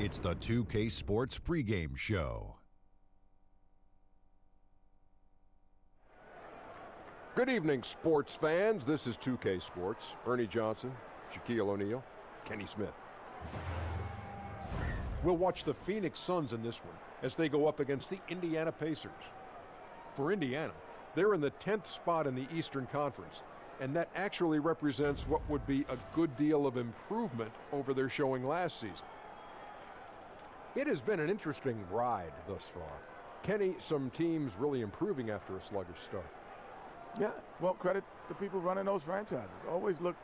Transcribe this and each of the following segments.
It's the 2K Sports pregame show. Good evening, sports fans. This is 2K Sports. Ernie Johnson, Shaquille O'Neal, Kenny Smith. We'll watch the Phoenix Suns in this one as they go up against the Indiana Pacers. For Indiana, they're in the 10th spot in the Eastern Conference, and that actually represents what would be a good deal of improvement over their showing last season. It has been an interesting ride thus far. Kenny, some teams really improving after a sluggish start. Yeah, well, credit the people running those franchises. Always look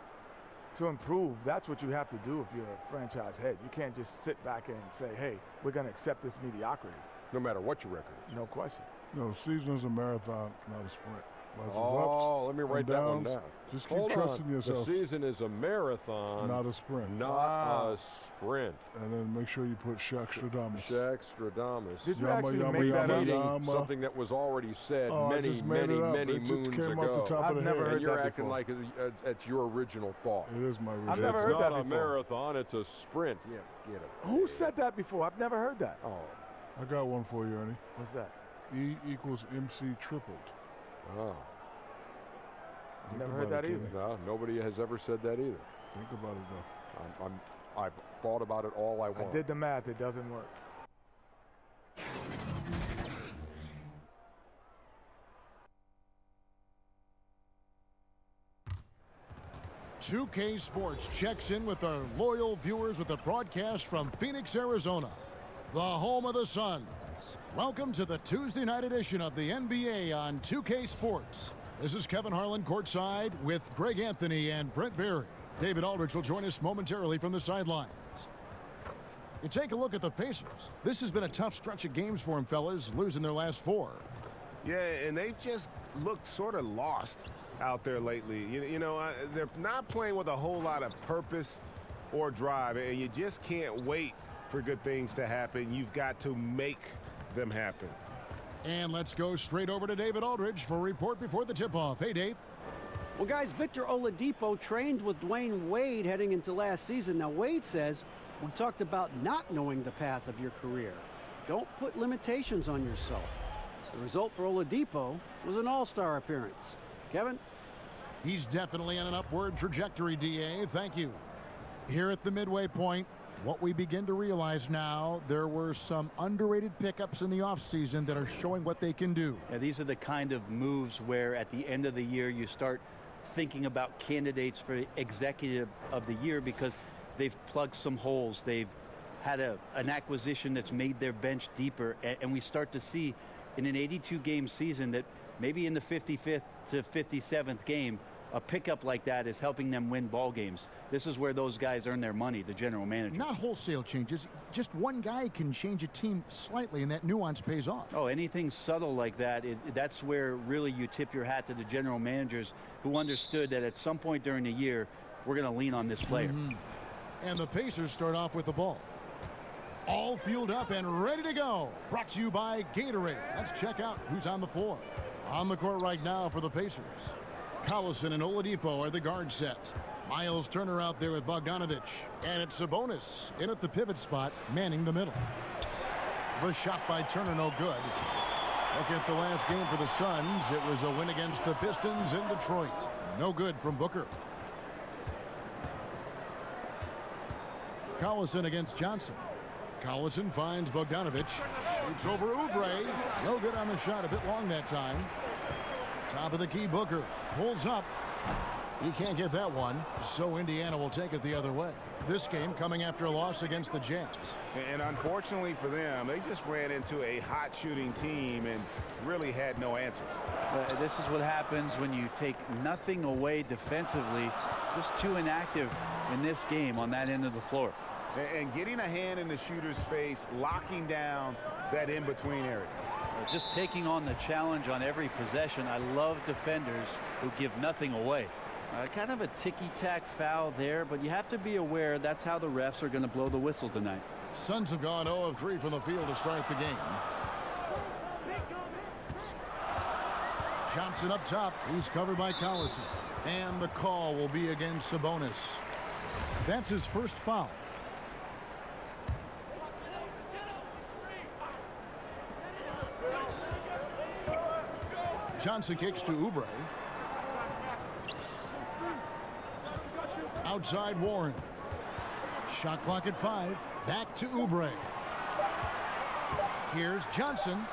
to improve. That's what you have to do if you're a franchise head. You can't just sit back and say, hey, we're going to accept this mediocrity. No matter what your record is. No question. No, the season is a marathon, not a sprint. Let me write that one down. Just keep trusting yourself. The season is a marathon, not a sprint. Not a sprint. And then make sure you put Shaq-Stradamus. Shaq-Stradamus. Did you actually make that up? Something that was already said many moons ago. I've never heard that before. You're acting like it's your original thought. It is my original. I've never heard that before. It's not a marathon, it's a sprint. Yeah, get it. Who said that before? I've never heard that. Oh. I got one for you, Ernie. What's that? E equals MC tripled. Oh. I've never heard that either. No, nobody has ever said that either. Think about it, though. I've thought about it all I want. I did the math. It doesn't work. 2K Sports checks in with our loyal viewers with a broadcast from Phoenix, Arizona, the home of the Suns. Welcome to the Tuesday night edition of the NBA on 2K Sports. This is Kevin Harlan courtside with Greg Anthony and Brent Barry. David Aldridge will join us momentarily from the sidelines. You take a look at the Pacers. This has been a tough stretch of games for them, fellas, losing their last 4. Yeah, and they've just looked sort of lost out there lately. You know, they're not playing with a whole lot of purpose or drive, and you just can't wait for good things to happen. You've got to make them happen. And let's go straight over to David Aldridge for a report before the tip-off. Hey, Dave. Well, guys, Victor Oladipo trained with Dwayne Wade heading into last season. Now, Wade says, we talked about not knowing the path of your career. Don't put limitations on yourself. The result for Oladipo was an all-star appearance. Kevin? He's definitely on an upward trajectory, DA. Thank you. Here at the midway point, what we begin to realize now, there were some underrated pickups in the offseason that are showing what they can do. Yeah, these are the kind of moves where at the end of the year you start thinking about candidates for executive of the year because they've plugged some holes. They've had an acquisition that's made their bench deeper, and we start to see in an 82-game season that maybe in the 55th to 57th game, a pickup like that is helping them win ball games. This is where those guys earn their money, the general manager. Not wholesale changes. Just one guy can change a team slightly, and that nuance pays off. Oh, anything subtle like that, that's where really you tip your hat to the general managers who understood that at some point during the year, we're going to lean on this player. And the Pacers start off with the ball. All fueled up and ready to go. Brought to you by Gatorade. Let's check out who's on the floor. On the court right now for the Pacers, Collison and Oladipo are the guard set. Miles Turner out there with Bogdanovic. And it's Sabonis in at the pivot spot, manning the middle. The shot by Turner, no good. Look at the last game for the Suns. It was a win against the Pistons in Detroit. No good from Booker. Collison against Johnson. Collison finds Bogdanovic. Shoots over Oubre. No good on the shot. A bit long that time. Top of the key, Booker pulls up. He can't get that one, so Indiana will take it the other way. This game coming after a loss against the Jazz. And unfortunately for them, they just ran into a hot shooting team and really had no answers. This is what happens when you take nothing away defensively. Just too inactive in this game on that end of the floor. And getting a hand in the shooter's face, locking down that in-between area. Just taking on the challenge on every possession. I love defenders who give nothing away. Kind of a ticky-tack foul there, but you have to be aware that's how the refs are going to blow the whistle tonight. Suns have gone 0 of 3 from the field to start the game. Johnson up top. He's covered by Collison. And the call will be against Sabonis. That's his first foul. Johnson kicks to Oubre. Outside Warren. Shot clock at 5. Back to Oubre. Here's Johnson.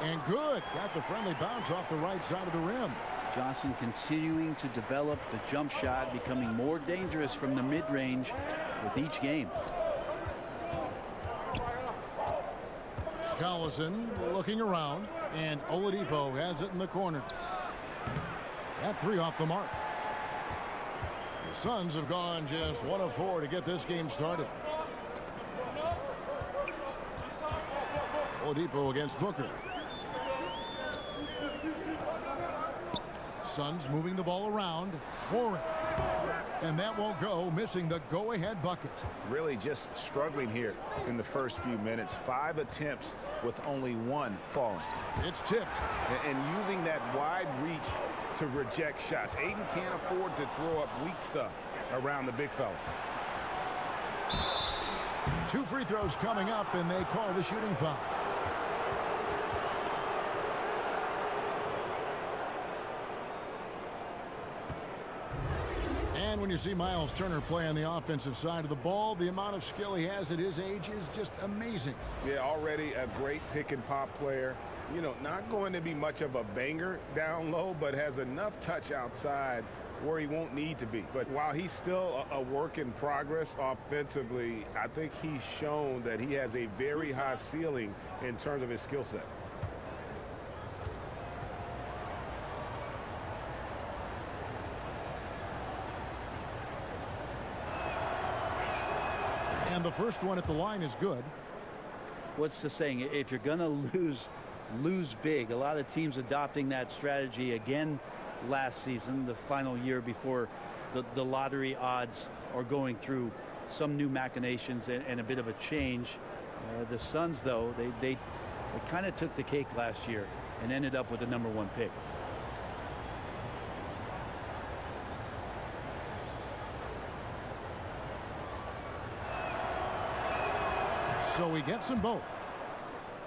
And good. Got the friendly bounce off the right side of the rim. Johnson continuing to develop the jump shot, becoming more dangerous from the mid-range with each game. Collison looking around, and Oladipo has it in the corner. That 3 off the mark. The Suns have gone just 1 of 4 to get this game started. Oladipo against Booker. Suns moving the ball around. Warren. And that won't go, missing the go-ahead bucket. Really just struggling here in the first few minutes. 5 attempts with only 1 falling. It's tipped. And using that wide reach to reject shots. Ayton can't afford to throw up weak stuff around the big fella. 2 free throws coming up, and they call the shooting foul. And when you see Miles Turner play on the offensive side of the ball, the amount of skill he has at his age is just amazing. Yeah, already a great pick and pop player. You know, not going to be much of a banger down low, but has enough touch outside where he won't need to be. But while he's still a work in progress offensively, I think he's shown that he has a very high ceiling in terms of his skill set. And the first one at the line is good. What's the saying? If you're going to lose big. A lot of teams adopting that strategy again last season, the final year before the lottery odds are going through some new machinations and a bit of a change. The Suns, though, they kind of took the cake last year and ended up with the #1 pick. So he gets them both.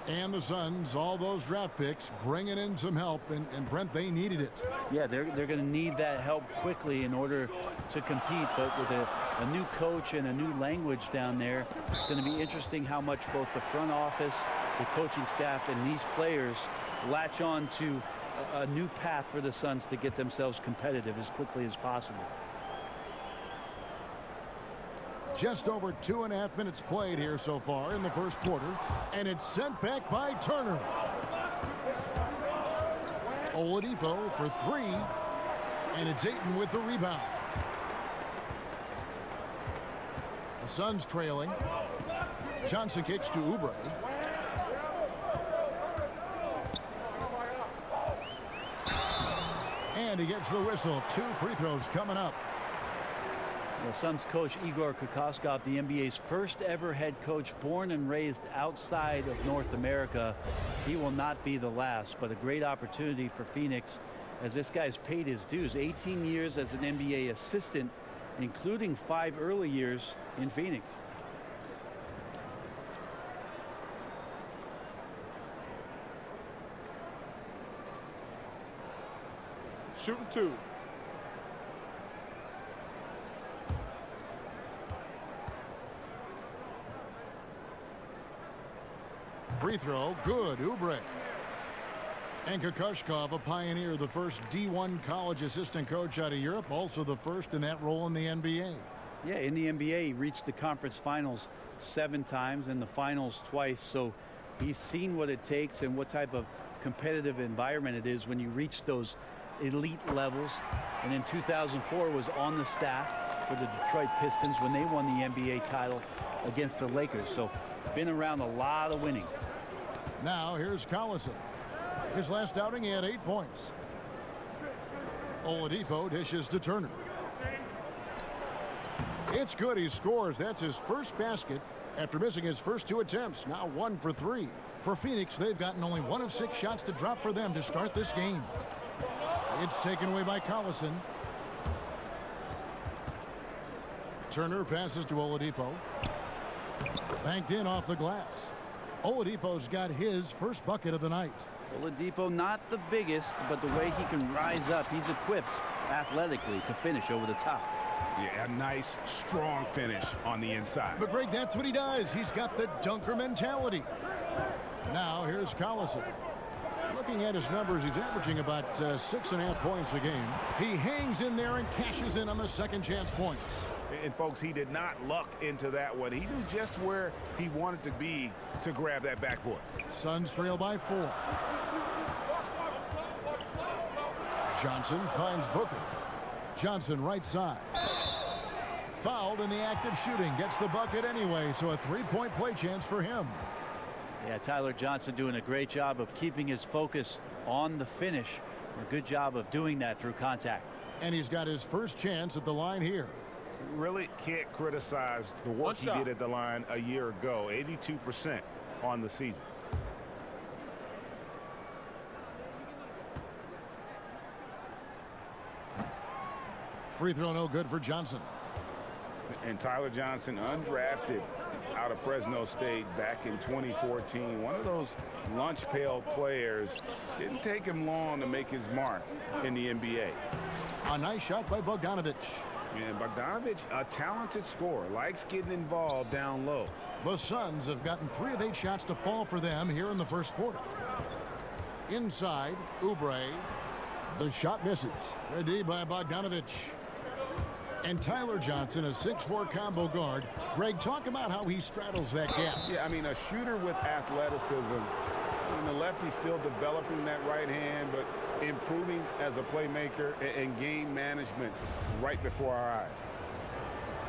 And the Suns, all those draft picks, bringing in some help. And Brent, they needed it. Yeah, they're going to need that help quickly in order to compete. But with a new coach and a new language down there, it's going to be interesting how much both the front office, the coaching staff, and these players latch on to a new path for the Suns to get themselves competitive as quickly as possible. Just over 2.5 minutes played here so far in the first quarter, and it's sent back by Turner. Oladipo for 3, and it's Ayton with the rebound. The Suns trailing. Johnson kicks to Oubre. And he gets the whistle. 2 free throws coming up. The Suns coach Igor Kokoskov, the NBA's first ever head coach, born and raised outside of North America. He will not be the last, but a great opportunity for Phoenix as this guy's paid his dues. 18 years as an NBA assistant, including 5 early years in Phoenix. Shooting 2. Free throw, good, Oubre. And Kokoskov, a pioneer, the first D1 college assistant coach out of Europe, also the first in that role in the NBA. Yeah, in the NBA, he reached the conference finals 7 times and the finals twice. So he's seen what it takes and what type of competitive environment it is when you reach those elite levels. And in 2004 was on the staff for the Detroit Pistons when they won the NBA title against the Lakers. So been around a lot of winning. Now here's Collison. His last outing, he had 8 points. Oladipo dishes to Turner. It's good. He scores. That's his first basket after missing his first 2 attempts. Now 1 for 3. For Phoenix, they've gotten only 1 of 6 shots to drop for them to start this game. It's taken away by Collison. Turner passes to Oladipo. Banked in off the glass. Oladipo's got his first bucket of the night. Oladipo not the biggest, but the way he can rise up, he's equipped athletically to finish over the top. Yeah, a nice, strong finish on the inside. But Greg, that's what he does. He's got the dunker mentality. Now here's Collison. Looking at his numbers, he's averaging about 6.5 points a game. He hangs in there and cashes in on the second chance points. And folks, he did not luck into that one. He knew just where he wanted to be to grab that backboard. Suns trail by 4. Johnson finds Booker. Johnson right side. Fouled in the act of shooting. Gets the bucket anyway, so a 3-point play chance for him. Yeah, Tyler Johnson doing a great job of keeping his focus on the finish. A good job of doing that through contact. And he's got his first chance at the line here. Really can't criticize the work he did at the line a year ago. 82% on the season. Free throw no good for Johnson. And Tyler Johnson, undrafted out of Fresno State back in 2014. One of those lunch pail players. Didn't take him long to make his mark in the NBA. A nice shot by Bogdanovic. And Bogdanovic, a talented scorer, likes getting involved down low. The Suns have gotten 3 of 8 shots to fall for them here in the first quarter. Inside, Oubre. The shot misses. Ready by Bogdanovic. And Tyler Johnson, a 6'4" combo guard. Greg, talk about how he straddles that gap. Yeah, I mean, a shooter with athleticism. And the lefty's still developing that right hand, but improving as a playmaker and game management right before our eyes.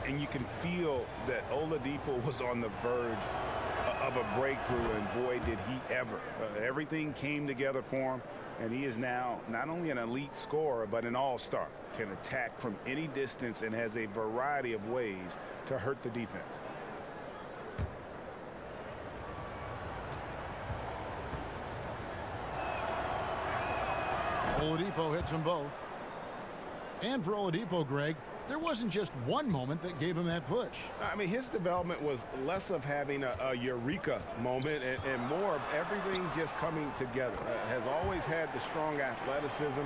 And you can feel that Oladipo was on the verge of a breakthrough, and boy, did he ever. Everything came together for him, and he is now not only an elite scorer, but an all-star. Can attack from any distance and has a variety of ways to hurt the defense. Oladipo hits them both. And for Oladipo, Greg, there wasn't just one moment that gave him that push. I mean, his development was less of having a eureka moment and more of everything just coming together. Has always had the strong athleticism,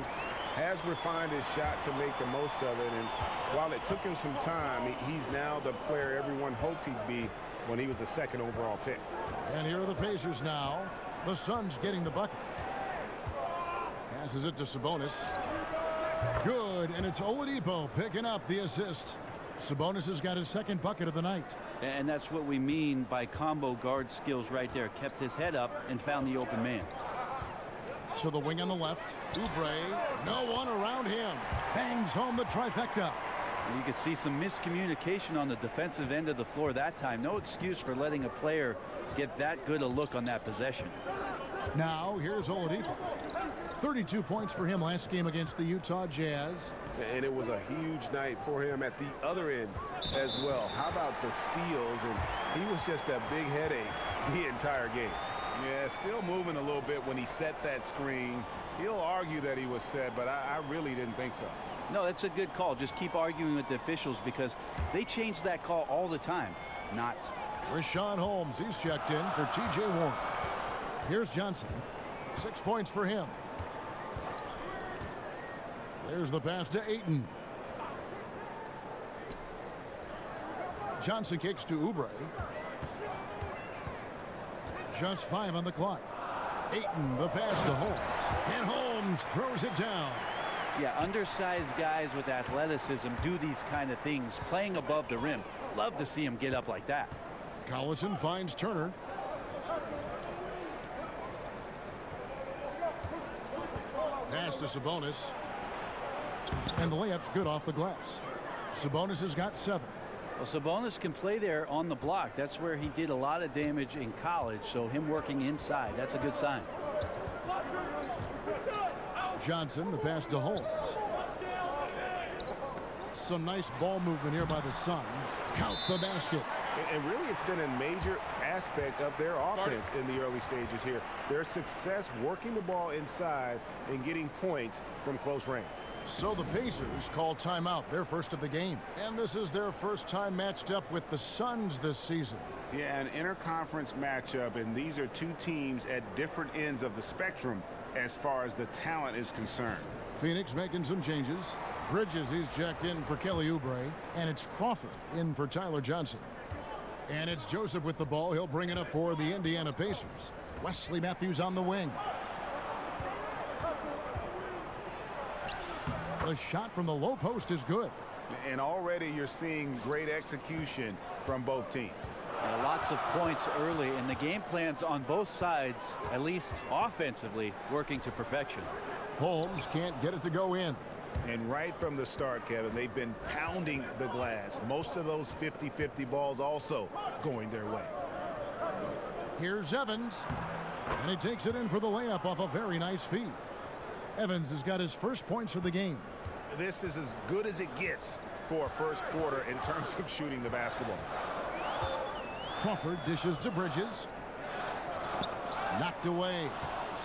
has refined his shot to make the most of it. And while it took him some time, he's now the player everyone hoped he'd be when he was the second overall pick. And here are the Pacers now. The Suns getting the bucket. Passes it to Sabonis. Good, and it's Oladipo picking up the assist. Sabonis has got his second bucket of the night. And that's what we mean by combo guard skills right there. Kept his head up and found the open man. So the wing on the left. Oubre, no one around him. Bangs home the trifecta. And you could see some miscommunication on the defensive end of the floor that time. No excuse for letting a player get that good a look on that possession. Now here's Oladipo. 32 points for him last game against the Utah Jazz. And it was a huge night for him at the other end as well. How about the steals? And he was just a big headache the entire game. Yeah, still moving a little bit when he set that screen. He'll argue that he was set, but I really didn't think so. No, that's a good call. Just keep arguing with the officials because they change that call all the time. Not. Rashawn Holmes, he's checked in for T.J. Warren. Here's Johnson. 6 points for him. There's the pass to Ayton. Johnson kicks to Oubre. Just 5 on the clock. Ayton, the pass to Holmes. And Holmes throws it down. Yeah, undersized guys with athleticism do these kind of things, playing above the rim. Love to see him get up like that. Collison finds Turner. Pass to Sabonis. And the layup's good off the glass. Sabonis has got 7. Well, Sabonis can play there on the block. That's where he did a lot of damage in college, so him working inside, that's a good sign. Johnson, the pass to Holmes. Some nice ball movement here by the Suns. Count the basket. And really, it's been a major aspect of their offense in the early stages here. Their success working the ball inside and getting points from close range. So the Pacers call timeout, their first of the game. And this is their first time matched up with the Suns this season. Yeah, an interconference matchup, and these are two teams at different ends of the spectrum as far as the talent is concerned. Phoenix making some changes. Bridges, he's checked in for Kelly Oubre. And it's Crawford in for Tyler Johnson. And it's Joseph with the ball. He'll bring it up for the Indiana Pacers. Wesley Matthews on the wing. The shot from the low post is good. And already you're seeing great execution from both teams. Lots of points early, and the game plans on both sides, at least offensively, working to perfection. Holmes can't get it to go in. And right from the start, Kevin, they've been pounding the glass. Most of those 50-50 balls also going their way. Here's Evans. And he takes it in for the layup off a very nice feed. Evans has got his first points of the game. This is as good as it gets for a first quarter in terms of shooting the basketball. Crawford dishes to Bridges. Knocked away.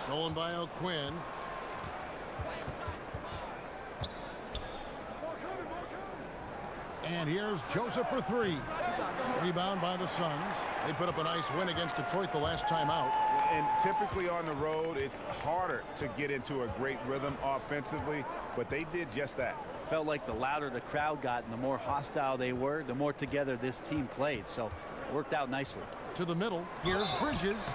Stolen by O'Quinn. And here's Joseph for three. Rebound by the Suns. They put up a nice win against Detroit the last time out. And typically on the road, it's harder to get into a great rhythm offensively, but they did just that. Felt like the louder the crowd got and the more hostile they were, the more together this team played. So it worked out nicely. To the middle, here's Bridges.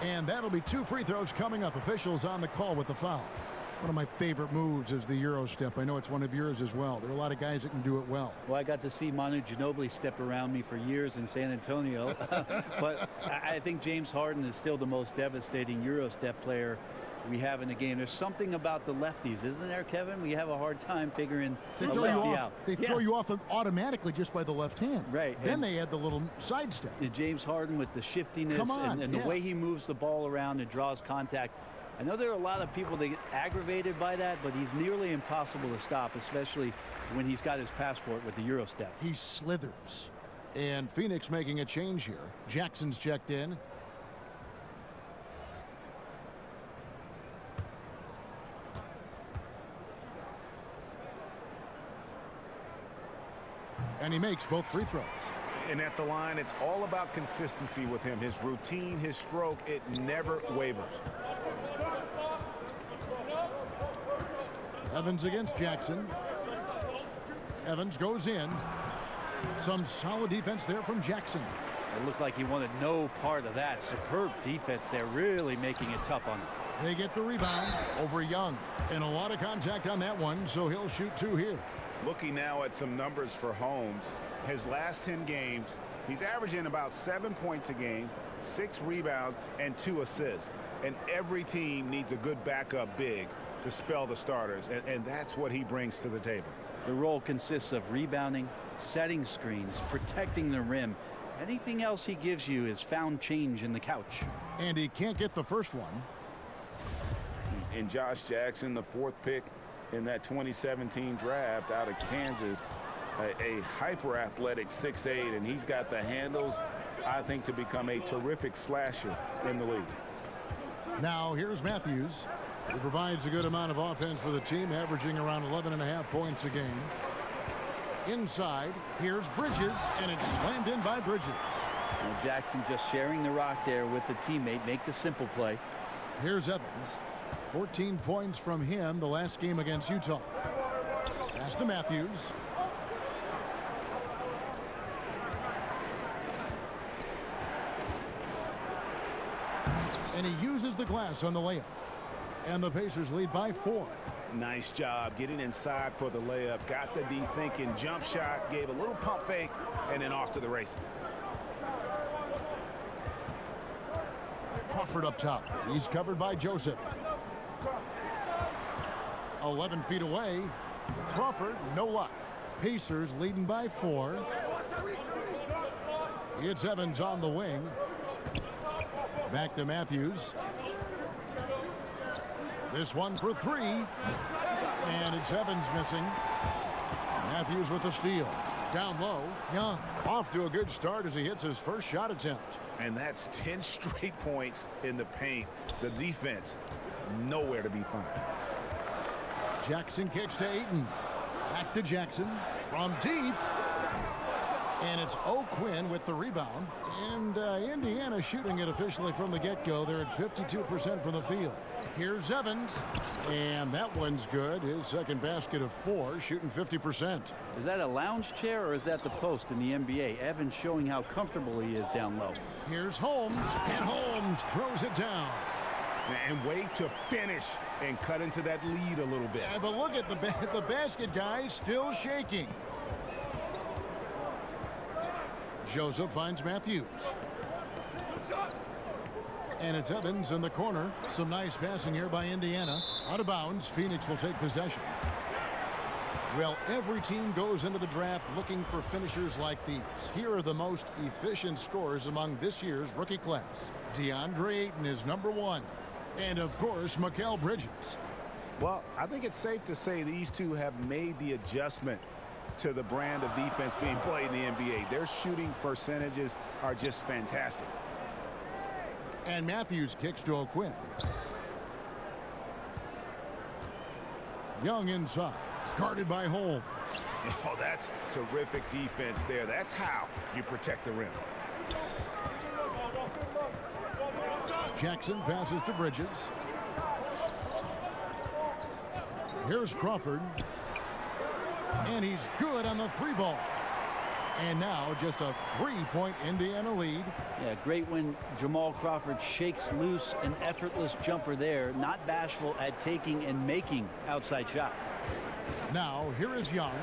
And that'll be 2 free throws coming up. Officials on the call with the foul. One of my favorite moves is the Euro step. I know it's one of yours as well. There are a lot of guys that can do it well. Well, I got to see Manu Ginobili step around me for years in San Antonio. But I think James Harden is still the most devastating Euro step player we have in the game. There's something about the lefties, isn't there, Kevin? We have a hard time figuring they a throw lefty you off, out. They throw you off automatically just by the left hand. Right. Then they add the little sidestep. James Harden with the shiftiness and the way he moves the ball around and draws contact. I know there are a lot of people that get aggravated by that, but he's nearly impossible to stop, especially when he's got his passport with the Euro step. He slithers. And Phoenix making a change here. Jackson's checked in. And he makes both free throws. And at the line, it's all about consistency with him. His routine, his stroke, it never wavers. Evans against Jackson. Evans goes in. Some solid defense there from Jackson. It looked like he wanted no part of that. Superb defense there, really making it tough on him. They get the rebound over Young. And a lot of contact on that one, so he'll shoot 2 here. Looking now at some numbers for Holmes. His last 10 games, he's averaging about 7 points a game, 6 rebounds, and 2 assists. And every team needs a good backup big to spell the starters, and that's what he brings to the table. The role consists of rebounding, setting screens, protecting the rim. Anything else he gives you is found change in the couch. And he can't get the first one. And Josh Jackson, the 4th pick in that 2017 draft out of Kansas, a hyper-athletic 6'8", and he's got the handles, I think, to become a terrific slasher in the league. Now here's Matthews. He provides a good amount of offense for the team, averaging around 11.5 points a game. Inside, here's Bridges, and it's slammed in by Bridges. And Jackson just sharing the rock there with the teammate, make the simple play. Here's Evans. 14 points from him the last game against Utah. Pass to Matthews. And he uses the glass on the layup. And the Pacers lead by 4. Nice job getting inside for the layup. Got the D thinking, jump shot, gave a little pump fake, and then off to the races. Crawford up top. He's covered by Joseph. 11 feet away. Crawford, no luck. Pacers leading by 4. It's Evans on the wing. Back to Matthews. This one for 3. And it's Evans missing. Matthews with the steal. Down low, Young. Off to a good start as he hits his first shot attempt. And that's 10 straight points in the paint. The defense, nowhere to be found. Jackson kicks to Ayton. Back to Jackson from deep. And it's O'Quinn with the rebound. And Indiana shooting it officially from the get-go. They're at 52% from the field. Here's Evans. And that one's good. His second basket of 4, shooting 50%. Is that a lounge chair or is that the post in the NBA? Evans showing how comfortable he is down low. Here's Holmes. And Holmes throws it down. And Wade to finish and cut into that lead a little bit. Yeah, but look at the basket guy still shaking. Joseph finds Matthews. And it's Evans in the corner. Some nice passing here by Indiana. Out of bounds. Phoenix will take possession. Well, every team goes into the draft looking for finishers like these. Here are the most efficient scorers among this year's rookie class. DeAndre Ayton is number 1. And, of course, Mikal Bridges. Well, I think it's safe to say these two have made the adjustment to the brand of defense being played in the NBA. Their shooting percentages are just fantastic. And Matthews kicks to O'Quinn. Young inside. Guarded by Holmes. Oh, that's terrific defense there. That's how you protect the rim. Jackson passes to Bridges. Here's Crawford. And he's good on the 3-ball. And now just a 3-point Indiana lead. Yeah, great when Jamal Crawford shakes loose an effortless jumper there. Not bashful at taking and making outside shots. Now here is Young.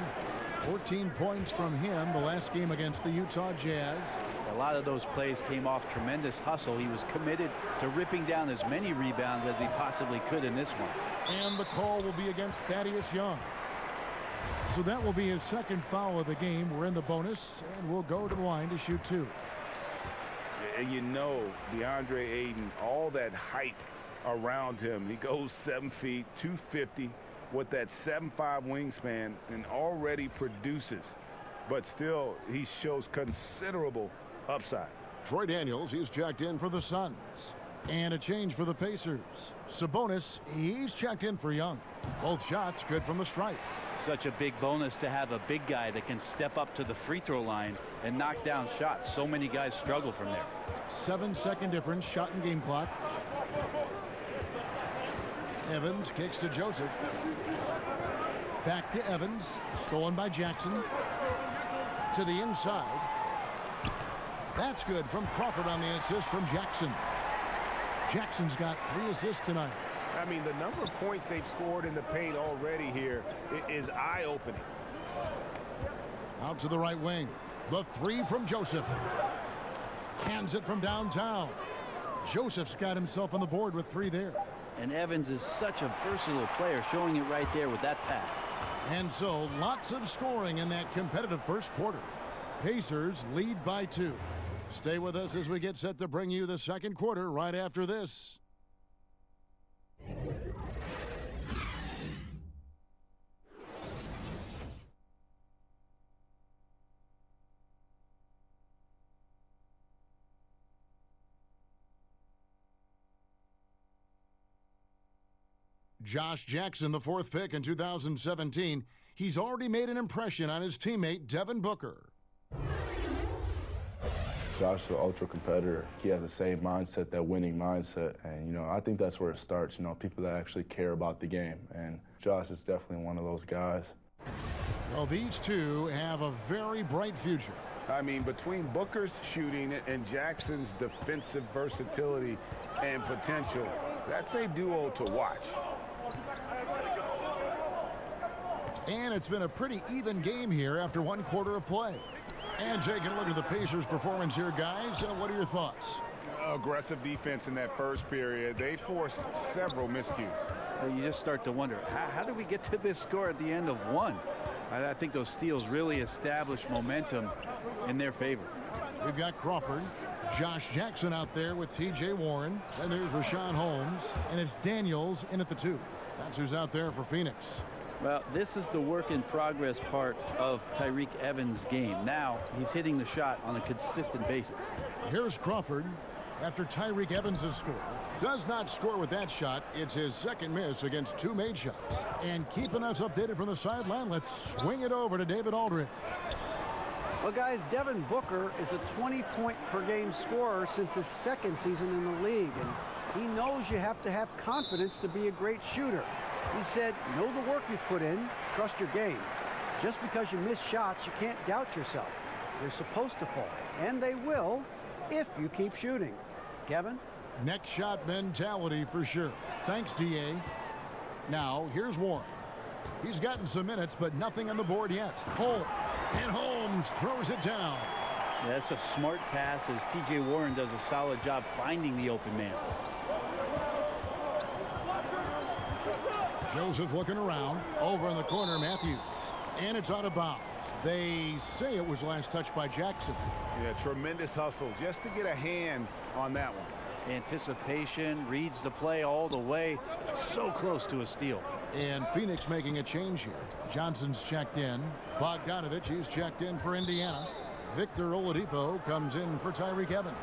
14 points from him the last game against the Utah Jazz. A lot of those plays came off tremendous hustle. He was committed to ripping down as many rebounds as he possibly could in this one. And the call will be against Thaddeus Young. So that will be his second foul of the game. We're in the bonus, and we'll go to the line to shoot 2. And you know, DeAndre Ayton, all that hype around him. He goes 7 feet, 250 with that 7'5" wingspan and already produces. But still, he shows considerable upside. Troy Daniels, he's checked in for the Suns. And a change for the Pacers. Sabonis, he's checked in for Young. Both shots good from the stripe. Such a big bonus to have a big guy that can step up to the free throw line and knock down shots. So many guys struggle from there. 7-second difference, shot and game clock. Evans kicks to Joseph. Back to Evans. Stolen by Jackson. To the inside. That's good from Crawford on the assist from Jackson. Jackson's got 3 assists tonight. I mean, the number of points they've scored in the paint already here is eye-opening. Out to the right wing. The 3 from Joseph. Hands it from downtown. Joseph's got himself on the board with 3 there. And Evans is such a versatile player, showing it right there with that pass. And so lots of scoring in that competitive first quarter. Pacers lead by 2. Stay with us as we get set to bring you the second quarter right after this. Josh Jackson, the 4th pick in 2017. He's already made an impression on his teammate, Devin Booker. Josh is an ultra competitor. He has the same mindset, that winning mindset. And, you know, I think that's where it starts, you know, people that actually care about the game. And Josh is definitely one of those guys. Well, these two have a very bright future. I mean, between Booker's shooting and Jackson's defensive versatility and potential, that's a duo to watch. And it's been a pretty even game here after 1 quarter of play. And taking a look at the Pacers' performance here, guys. What are your thoughts? Aggressive defense in that first period. They forced several miscues. Well, you just start to wonder, how did we get to this score at the end of 1? I think those steals really established momentum in their favor. We've got Crawford, Josh Jackson out there with T.J. Warren. And there's Rashawn Holmes. And it's Daniels in at the 2. That's who's out there for Phoenix. Well, this is the work in progress part of Tyreek Evans' game. Now he's hitting the shot on a consistent basis. Here's Crawford after Tyreek Evans' score. Does not score with that shot. It's his second miss against 2 made shots. And keeping us updated from the sideline, let's swing it over to David Aldridge. Well, guys, Devin Booker is a 20-point-per-game scorer since his second season in the league, and he knows you have to have confidence to be a great shooter. He said, know the work you've put in, trust your game. Just because you miss shots, you can't doubt yourself. They're supposed to fall, and they will if you keep shooting. Kevin? Next shot mentality for sure. Thanks, D.A. Now, here's Warren. He's gotten some minutes, but nothing on the board yet. Holmes, and Holmes throws it down. Yeah, that's a smart pass as T.J. Warren does a solid job finding the open man. Joseph looking around. Over in the corner, Matthews. And it's out of bounds. They say it was last touched by Jackson. Yeah, tremendous hustle just to get a hand on that one. Anticipation, reads the play all the way. So close to a steal. And Phoenix making a change here. Johnson's checked in. Bogdanovich, he's checked in for Indiana. Victor Oladipo comes in for Tyreek Evans.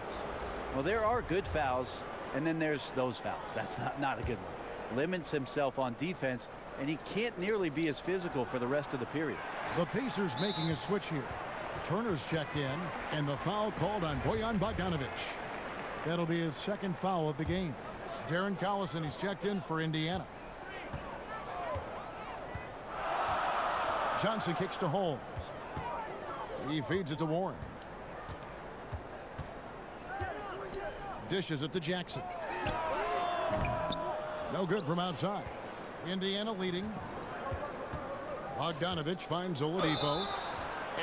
Well, there are good fouls, and then there's those fouls. That's not a good one. Limits himself on defense, and he can't nearly be as physical for the rest of the period. The Pacers making a switch here. Turner's checked in, and the foul called on Bojan Bogdanovich. That'll be his second foul of the game. Darren Collison, he's checked in for Indiana. Johnson kicks to Holmes. He feeds it to Warren. Dishes it to Jackson. No good from outside. Indiana leading. Bogdanovich finds Oladipo.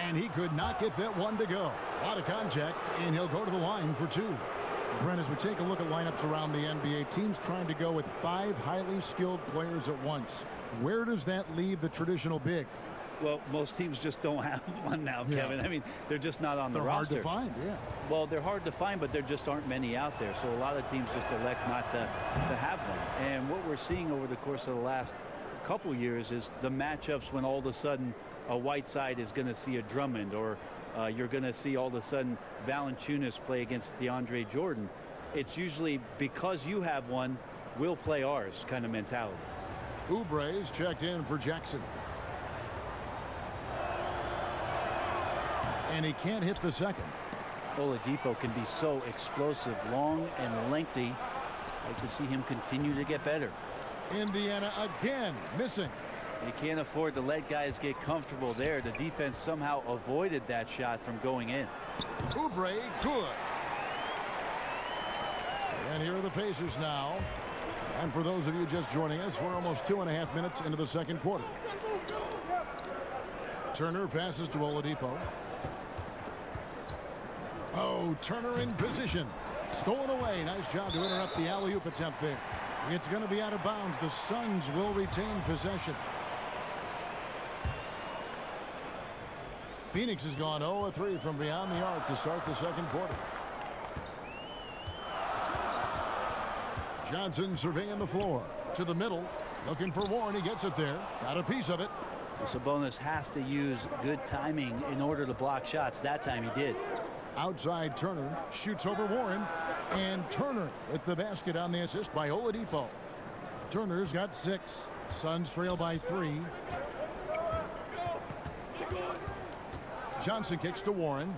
And he could not get that one to go. A lot of contact, and he'll go to the line for 2. Brent, as we take a look at lineups around the NBA, teams trying to go with 5 highly skilled players at once. Where does that leave the traditional big? Well, most teams just don't have one now, Kevin. I mean, they're just not on the roster. They're hard to find, yeah. Well, they're hard to find, but there just aren't many out there. So a lot of teams just elect not to have one. And what we're seeing over the course of the last couple years is the matchups when all of a sudden a Whiteside is going to see a Drummond, or you're going to see all of a sudden Valanciunas play against DeAndre Jordan. It's usually because you have one, we'll play ours kind of mentality. Oubre's checked in for Jackson. And he can't hit the second. Oladipo can be so explosive, long and lengthy. I'd like to see him continue to get better. Indiana again missing. You can't afford to let guys get comfortable there. The defense somehow avoided that shot from going in. Oubre, good. And here are the Pacers now. And for those of you just joining us, we're almost 2.5 minutes into the second quarter. Turner passes to Oladipo. Oh, Turner in position. Stolen away. Nice job to interrupt the alley-oop attempt there. It's going to be out of bounds. The Suns will retain possession. Phoenix has gone 0-3 from beyond the arc to start the second quarter. Johnson surveying the floor. To the middle. Looking for Warren. He gets it there. Got a piece of it. Sabonis has to use good timing in order to block shots. That time he did. Outside Turner. Shoots over Warren. And Turner with the basket on the assist by Oladipo. Turner's got 6. Suns trail by 3. Johnson kicks to Warren.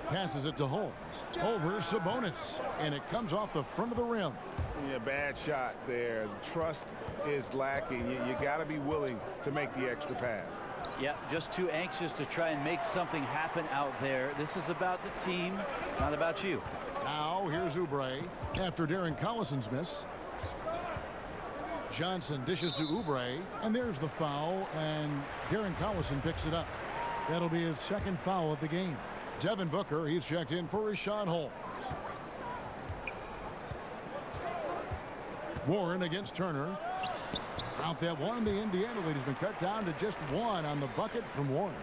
Passes it to Holmes. Over Sabonis. And it comes off the front of the rim. Yeah, bad shot there. Trust is lacking. You got to be willing to make the extra pass. Yeah, just too anxious to try and make something happen out there. This is about the team, not about you. Now here's Oubre after Darren Collison's miss. Johnson dishes to Oubre, and there's the foul, and Darren Collison picks it up. That'll be his second foul of the game. Devin Booker, he's checked in for Richaun Holmes. Warren against Turner. Out that one, the Indiana lead has been cut down to just 1 on the bucket from Warren.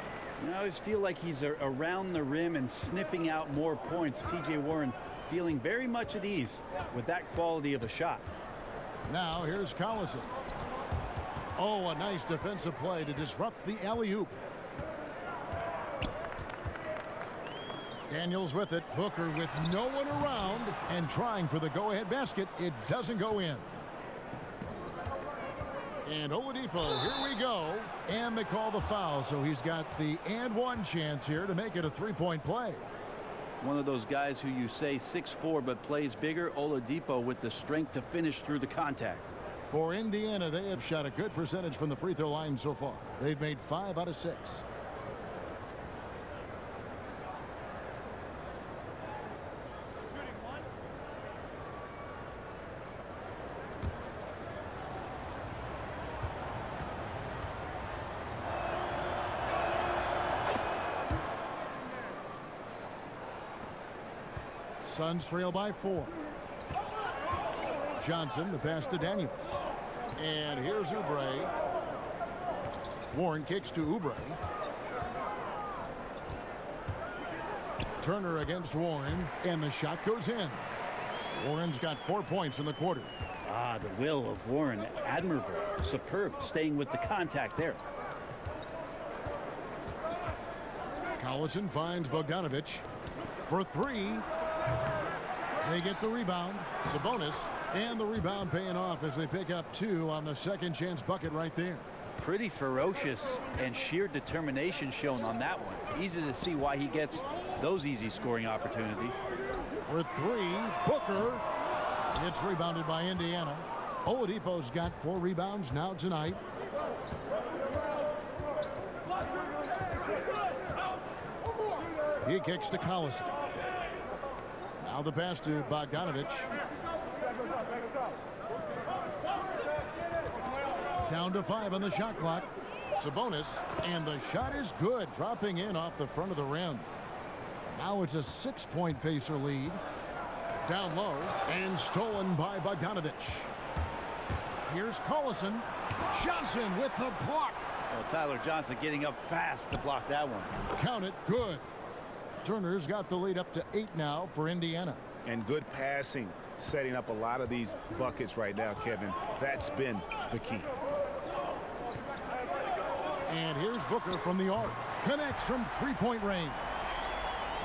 I always feel like he's around the rim and sniffing out more points. T.J. Warren feeling very much at ease with that quality of a shot. Now here's Collison. Oh, a nice defensive play to disrupt the alley-oop. Daniels with it. Booker with no one around and trying for the go-ahead basket. It doesn't go in. And Oladipo, here we go. And they call the foul, so he's got the and one chance here to make it a three-point play. One of those guys who you say 6'4" but plays bigger. Oladipo with the strength to finish through the contact. For Indiana, they have shot a good percentage from the free throw line so far. They've made 5 out of 6. Suns trail by 4. Johnson, the pass to Daniels. And here's Oubre. Warren kicks to Oubre. Turner against Warren, and the shot goes in. Warren's got 4 points in the quarter. Ah, the will of Warren, admirable, superb, staying with the contact there. Collison finds Bogdanovich for 3. They get the rebound. Sabonis, and the rebound paying off as they pick up 2 on the second chance bucket right there. Pretty ferocious and sheer determination shown on that one. Easy to see why he gets those easy scoring opportunities. For 3, Booker. It's rebounded by Indiana. Oladipo's got 4 rebounds now tonight. He kicks to Collison. Now the pass to Bogdanovich. Down to 5 on the shot clock. Sabonis, and the shot is good, dropping in off the front of the rim. Now it's a 6-point Pacer lead. Down low, and stolen by Bogdanovich. Here's Collison. Johnson with the block. Well, Tyler Johnson getting up fast to block that one. Count it, good. Turner's got the lead up to 8 now for Indiana. And good passing, setting up a lot of these buckets right now, Kevin. That's been the key. And here's Booker from the arc. Connects from 3-point range.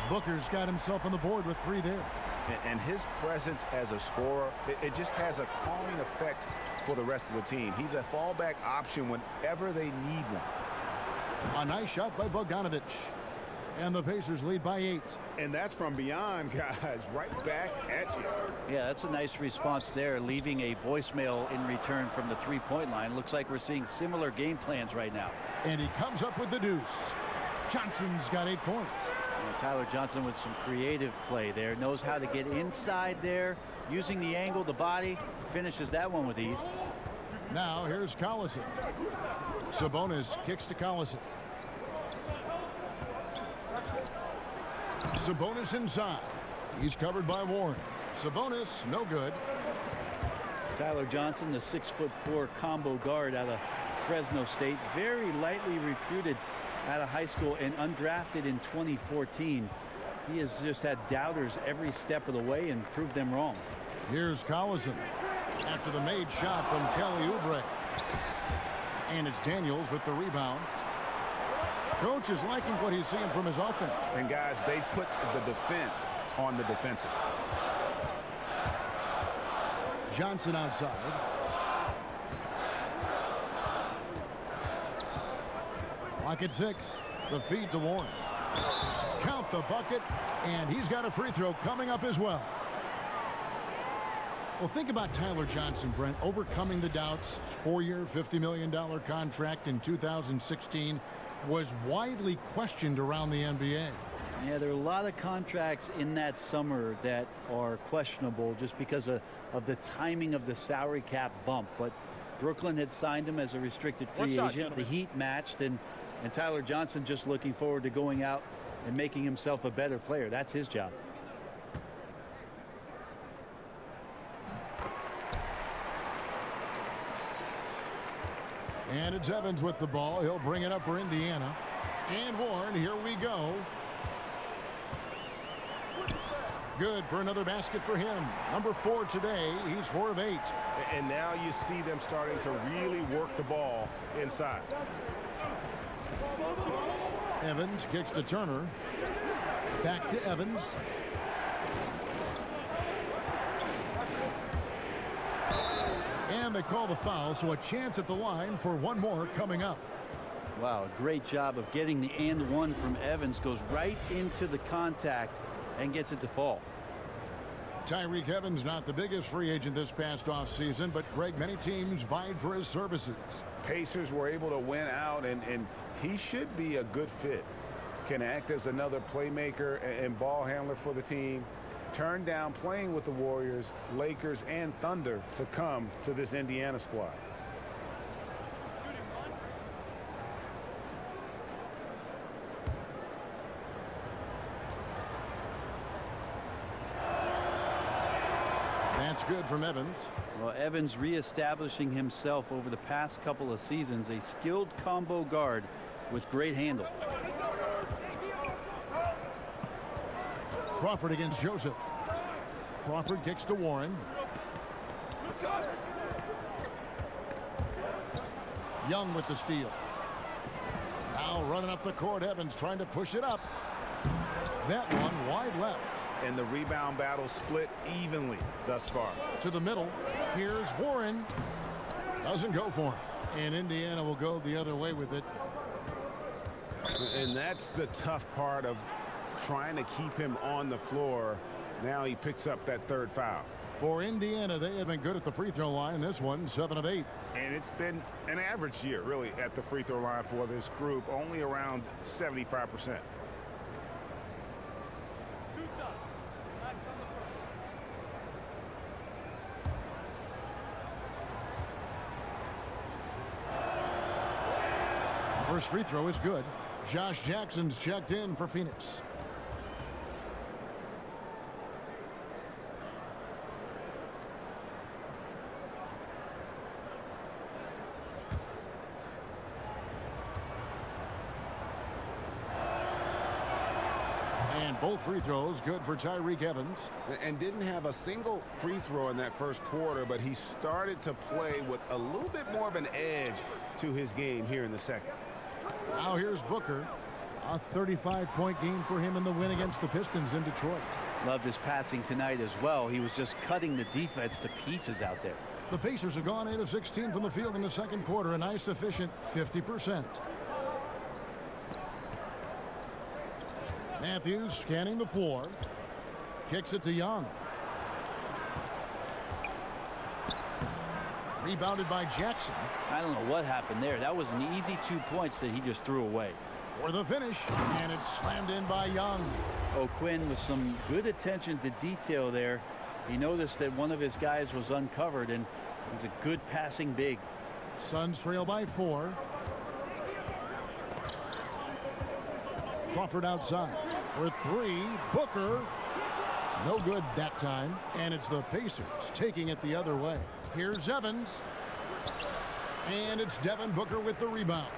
Booker's got himself on the board with 3 there. And his presence as a scorer, it just has a calming effect for the rest of the team. He's a fallback option whenever they need one. A nice shot by Bogdanovich. And the Pacers lead by 8. And that's from beyond, guys, right back at you. Yeah, that's a nice response there, leaving a voicemail in return from the 3-point line. Looks like we're seeing similar game plans right now. And he comes up with the deuce. Johnson's got 8 points. And Tyler Johnson with some creative play there. Knows how to get inside there, using the angle, the body. Finishes that one with ease. Now here's Collison. Sabonis kicks to Collison. Sabonis inside. He's covered by Warren. Sabonis, no good. Tyler Johnson, the 6'4" combo guard out of Fresno State. Very lightly recruited out of high school and undrafted in 2014. He has just had doubters every step of the way and proved them wrong. Here's Collison after the made shot from Kelly Oubre. And it's Daniels with the rebound. Coach is liking what he's seeing from his offense. And guys, they put the defense on the defensive. Johnson outside. Clock at 6. The feed to Warren. Count the bucket, and he's got a free throw coming up as well. Well, think about Tyler Johnson, Brent, overcoming the doubts. His 4-year, $50 million contract in 2016 was widely questioned around the NBA. Yeah, there are a lot of contracts in that summer that are questionable just because of the timing of the salary cap bump. But Brooklyn had signed him as a restricted free agent. The Heat matched, and Tyler Johnson just looking forward to going out and making himself a better player. That's his job. And it's Evans with the ball. He'll bring it up for Indiana. And Warren, here we go. Good for another basket for him. Number 4 today. He's 4 of 8. And now you see them starting to really work the ball inside. Evans kicks to Turner. Back to Evans. And they call the foul, so a chance at the line for one more coming up. Wow, great job of getting the and one from Evans. Goes right into the contact and gets it to fall. Tyreke Evans, not the biggest free agent this past offseason, but Greg, many teams vied for his services. Pacers were able to win out, and he should be a good fit. Can act as another playmaker and ball handler for the team. Turned down playing with the Warriors, Lakers, and Thunder to come to this Indiana squad. That's good from Evans. Well, Evans reestablishing himself over the past couple of seasons. A skilled combo guard with great handle. Crawford against Joseph. Crawford kicks to Warren. Young with the steal. Now running up the court. Evans trying to push it up. That one wide left. And the rebound battle split evenly thus far. To the middle. Here's Warren. Doesn't go for him. And Indiana will go the other way with it. And that's the tough part of trying to keep him on the floor. Now he picks up that third foul. For Indiana, they have been good at the free throw line. This one, 7 of 8. And it's been an average year, really, at the free throw line for this group. Only around 75%. First free throw is good. Josh Jackson's checked in for Phoenix. And both free throws good for Tyreke Evans. And didn't have a single free throw in that first quarter, but he started to play with a little bit more of an edge to his game here in the second. Now here's Booker. A 35-point game for him in the win against the Pistons in Detroit. Loved his passing tonight as well. He was just cutting the defense to pieces out there. The Pacers have gone 8 of 16 from the field in the second quarter. A nice efficient 50%. Matthews scanning the floor. Kicks it to Young. Rebounded by Jackson. I don't know what happened there. That was an easy 2 points that he just threw away. For the finish, and it's slammed in by Young. O'Quinn with some good attention to detail there. He noticed that one of his guys was uncovered, and he's a good passing big. Suns trail by 4. Crawford outside for 3. Booker. No good that time. And it's the Pacers taking it the other way. Here's Evans. And it's Devin Booker with the rebound.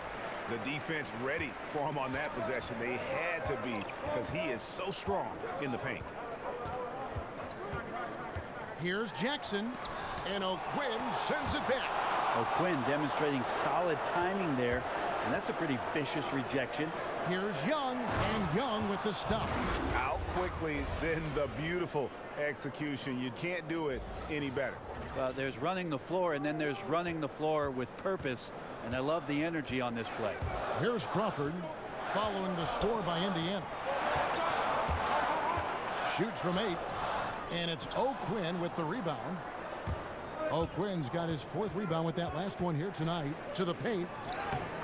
The defense ready for him on that possession. They had to be, because he is so strong in the paint. Here's Jackson. And O'Quinn sends it back. O'Quinn demonstrating solid timing there. And that's a pretty vicious rejection. Here's Young, and Young with the stop. Out quickly, then the beautiful execution. You can't do it any better. Well, there's running the floor, and then there's running the floor with purpose. And I love the energy on this play. Here's Crawford following the score by Indiana. Shoots from 8, and it's O'Quinn with the rebound. O'Quinn's got his 4th rebound with that last one here tonight. To the paint.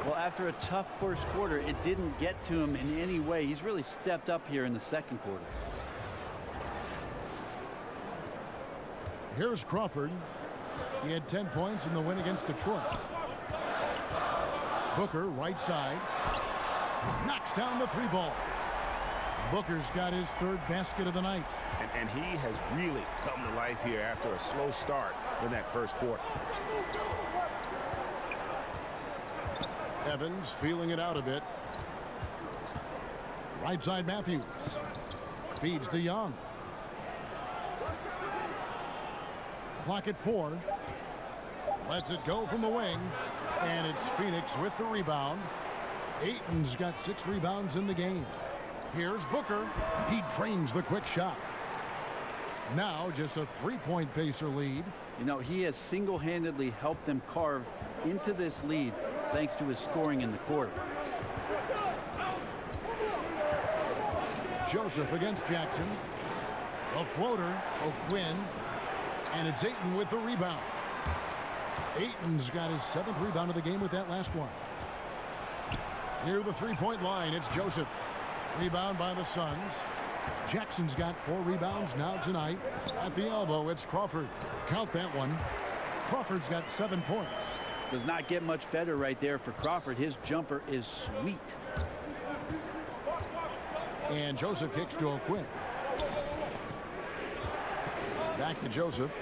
Well, after a tough first quarter, it didn't get to him in any way. He's really stepped up here in the second quarter. Here's Crawford. He had 10 points in the win against Detroit. Booker, right side. Knocks down the 3 ball. Booker's got his 3rd basket of the night. And he has really come to life here after a slow start in that first quarter. Evans feeling it out a bit. Right side Matthews. Feeds to Young. Clock at 4. Lets it go from the wing. And it's Phoenix with the rebound. Ayton's got 6 rebounds in the game. Here's Booker. He drains the quick shot. Now just a 3-point Pacer lead. You know, he has single-handedly helped them carve into this lead thanks to his scoring in the quarter. Joseph against Jackson. A floater, O'Quinn. And it's Ayton with the rebound. Ayton's got his 7th rebound of the game with that last one. Near the 3-point line, it's Joseph. Rebound by the Suns. Jackson's got 4 rebounds now tonight. At the elbow, it's Crawford. Count that one. Crawford's got 7 points. Does not get much better right there for Crawford. His jumper is sweet. And Joseph kicks to O'Quinn. Back to Joseph.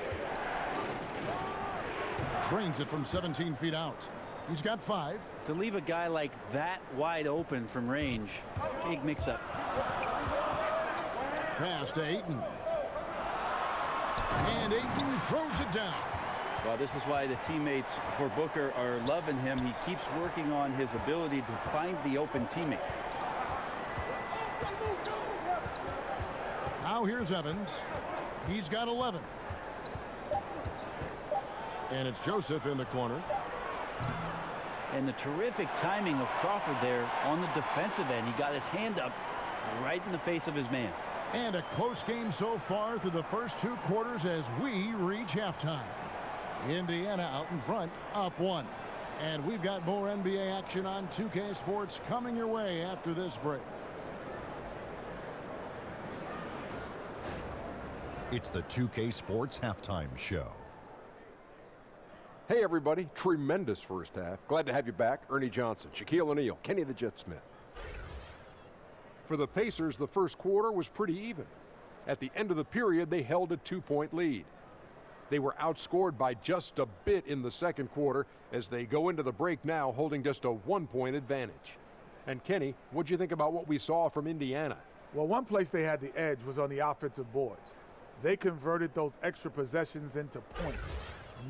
Drains it from 17 feet out. He's got 5. To leave a guy like that wide open from range, big mix-up. Pass to Ayton. And Ayton throws it down. Well, this is why the teammates for Booker are loving him. He keeps working on his ability to find the open teammate. Now here's Evans. He's got 11. And it's Joseph in the corner. And the terrific timing of Crawford there on the defensive end. He got his hand up right in the face of his man. And a close game so far through the first 2 quarters as we reach halftime. Indiana out in front, up 1. And we've got more NBA action on 2K Sports coming your way after this break. It's the 2K Sports Halftime Show. Hey, everybody. Tremendous first half. Glad to have you back. Ernie Johnson, Shaquille O'Neal, Kenny the Jet Smith. For the Pacers, the first quarter was pretty even. At the end of the period, they held a 2-point lead. They were outscored by just a bit in the second quarter as they go into the break now holding just a 1-point advantage. And Kenny, what'd you think about what we saw from Indiana? Well, one place they had the edge was on the offensive boards. They converted those extra possessions into points.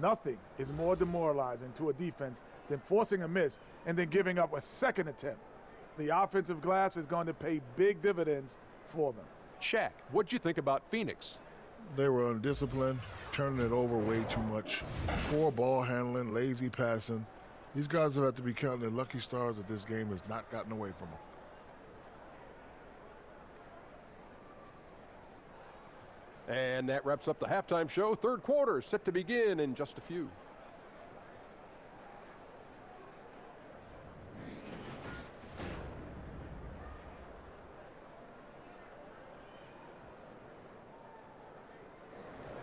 Nothing is more demoralizing to a defense than forcing a miss and then giving up a second attempt. The offensive glass is going to pay big dividends for them. Shaq, what'd you think about Phoenix? They were undisciplined, turning it over way too much. Poor ball handling, lazy passing. These guys have had to be counting their lucky stars that this game has not gotten away from them. And that wraps up the halftime show. Third quarter set to begin in just a few.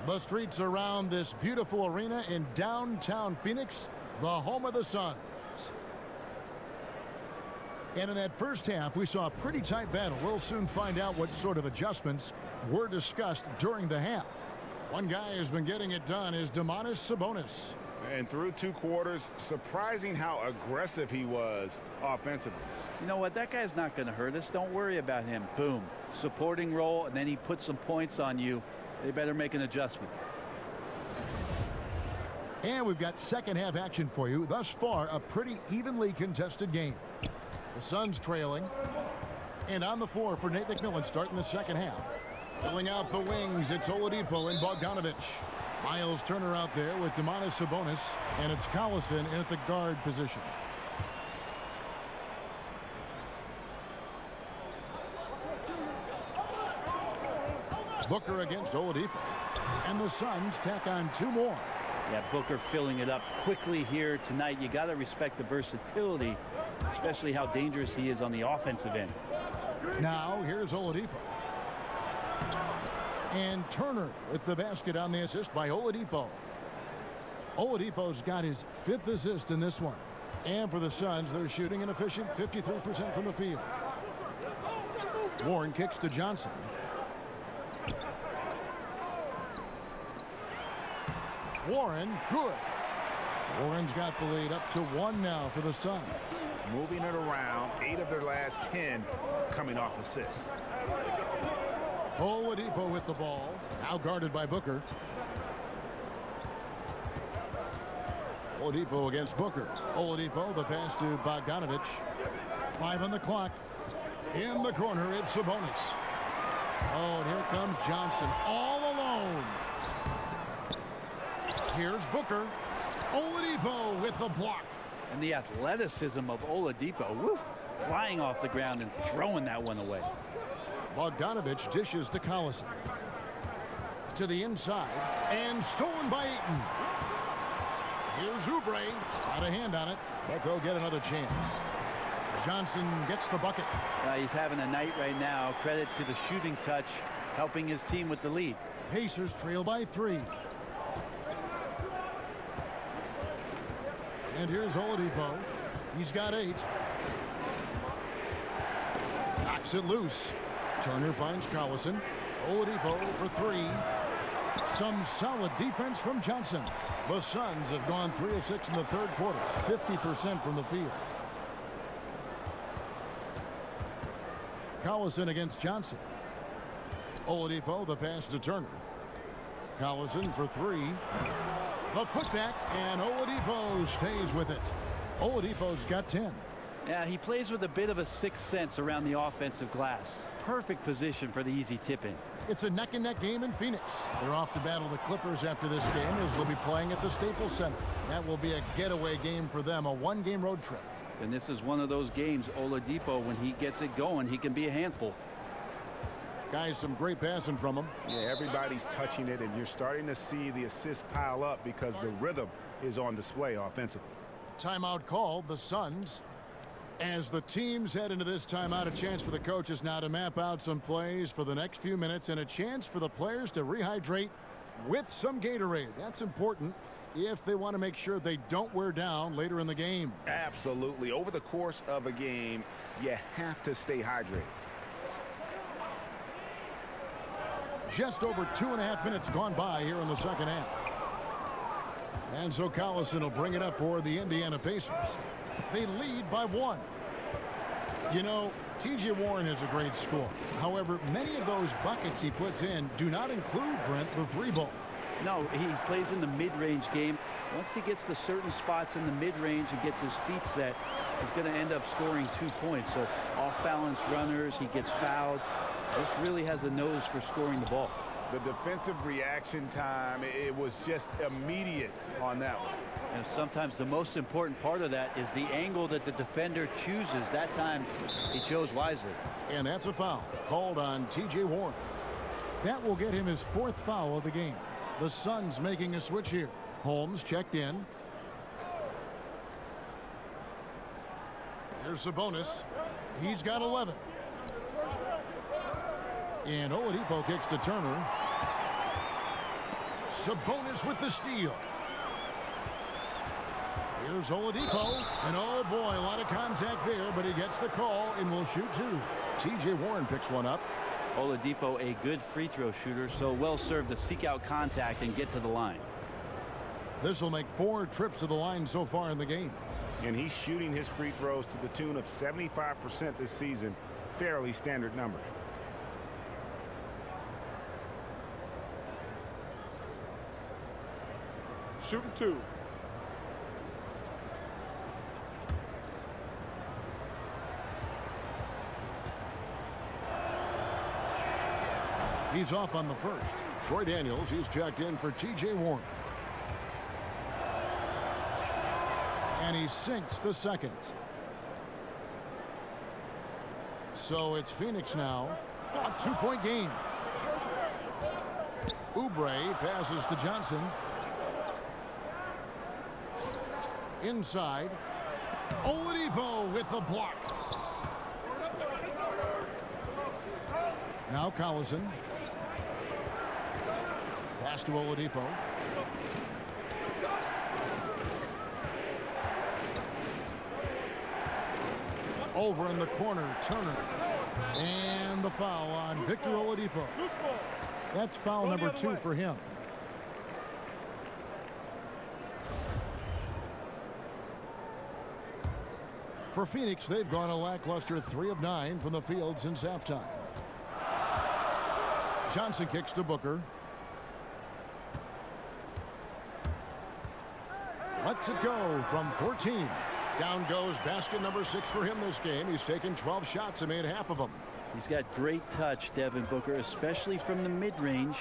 The streets around this beautiful arena in downtown Phoenix, the home of the Suns. And in that first half, we saw a pretty tight battle. We'll soon find out what sort of adjustments were discussed during the half. One guy who's been getting it done is Domantas Sabonis. And through 2 quarters, surprising how aggressive he was offensively. You know what? That guy's not going to hurt us. Don't worry about him. Boom. Supporting role, and then he puts some points on you. They better make an adjustment. And we've got second half action for you. Thus far, a pretty evenly contested game. The Suns trailing. And on the floor for Nate McMillan starting the second half. Filling out the wings, it's Oladipo and Bogdanovic. Miles Turner out there with Domantas Sabonis. And it's Collison in at the guard position. Booker against Oladipo. And the Suns tack on 2 more. Yeah, Booker filling it up quickly here tonight. You got to respect the versatility, especially how dangerous he is on the offensive end. Now here's Oladipo. And Turner with the basket on the assist by Oladipo. Oladipo's got his 5th assist in this one. And for the Suns, they're shooting an efficient 53% from the field. Warren kicks to Johnson. Warren, good. Warren's got the lead up to 1 now for the Suns. Moving it around, 8 of their last 10 coming off assists. Oladipo with the ball. Now guarded by Booker. Oladipo against Booker. Oladipo, the pass to Bogdanovich. 5 on the clock. In the corner, it's Sabonis. Oh, and here comes Johnson all alone. Here's Booker. Oladipo with the block. And the athleticism of Oladipo, woo, flying off the ground and throwing that one away. Bogdanovich dishes to Collison. To the inside, and stolen by Ayton. Here's Oubre. Got a hand on it, but they'll get another chance. Johnson gets the bucket. He's having a night right now. Credit to the shooting touch, helping his team with the lead. Pacers trail by 3. And here's Oladipo. He's got 8. Knocks it loose. Turner finds Collison. Oladipo for 3. Some solid defense from Johnson. The Suns have gone 3 of 6 in the third quarter. 50% from the field. Collison against Johnson. Oladipo, the pass to Turner. Collison for 3. The putback, and Oladipo stays with it. Oladipo's got 10. Yeah, he plays with a bit of a sixth sense around the offensive glass. Perfect position for the easy tip-in. It's a neck-and-neck game in Phoenix. They're off to battle the Clippers after this game as they'll be playing at the Staples Center. That will be a getaway game for them, a one-game road trip. And this is one of those games, Oladipo, when he gets it going, he can be a handful. Guys, some great passing from him. Yeah, everybody's touching it, and you're starting to see the assists pile up because the rhythm is on display offensively. Timeout called, the Suns. As the teams head into this timeout, a chance for the coaches now to map out some plays for the next few minutes and a chance for the players to rehydrate with some Gatorade. That's important if they want to make sure they don't wear down later in the game. Absolutely. Over the course of a game, you have to stay hydrated. Just over 2.5 minutes gone by here in the second half. And so Collison will bring it up for the Indiana Pacers. They lead by 1. You know, T.J. Warren is a great scorer. However, many of those buckets he puts in do not include, Brent, the 3-ball. No, he plays in the mid-range game. Once he gets to certain spots in the mid-range and gets his feet set, he's going to end up scoring 2 points. So off-balance runners, he gets fouled. This really has a nose for scoring the ball. The defensive reaction time, it was just immediate on that one. And sometimes the most important part of that is the angle that the defender chooses. That time, he chose wisely. And that's a foul called on T.J. Warren. That will get him his 4th foul of the game. The Suns making a switch here. Holmes checked in. Here's Sabonis. He's got 11. And Oladipo kicks to Turner. Sabonis with the steal. Here's Oladipo. And oh boy, a lot of contact there, but he gets the call and will shoot 2. T.J. Warren picks one up. Oladipo, a good free throw shooter, so well served to seek out contact and get to the line. This will make 4 trips to the line so far in the game. And he's shooting his free throws to the tune of 75% this season. Fairly standard numbers. Shooting 2. He's off on the first. Troy Daniels, he's checked in for T.J. Warren. And he sinks the second. So it's Phoenix now. A 2-point game. Oubre passes to Johnson. Inside. Oladipo with the block. Now Collison. Pass to Oladipo. Over in the corner, Turner. And the foul on Victor Oladipo. That's foul number 2 for him. For Phoenix, they've gone a lackluster 3 of 9 from the field since halftime. Johnson kicks to Booker. Lets it go from 14. Down goes basket number 6 for him this game. He's taken 12 shots and made half of them. He's got great touch, Devin Booker, especially from the mid-range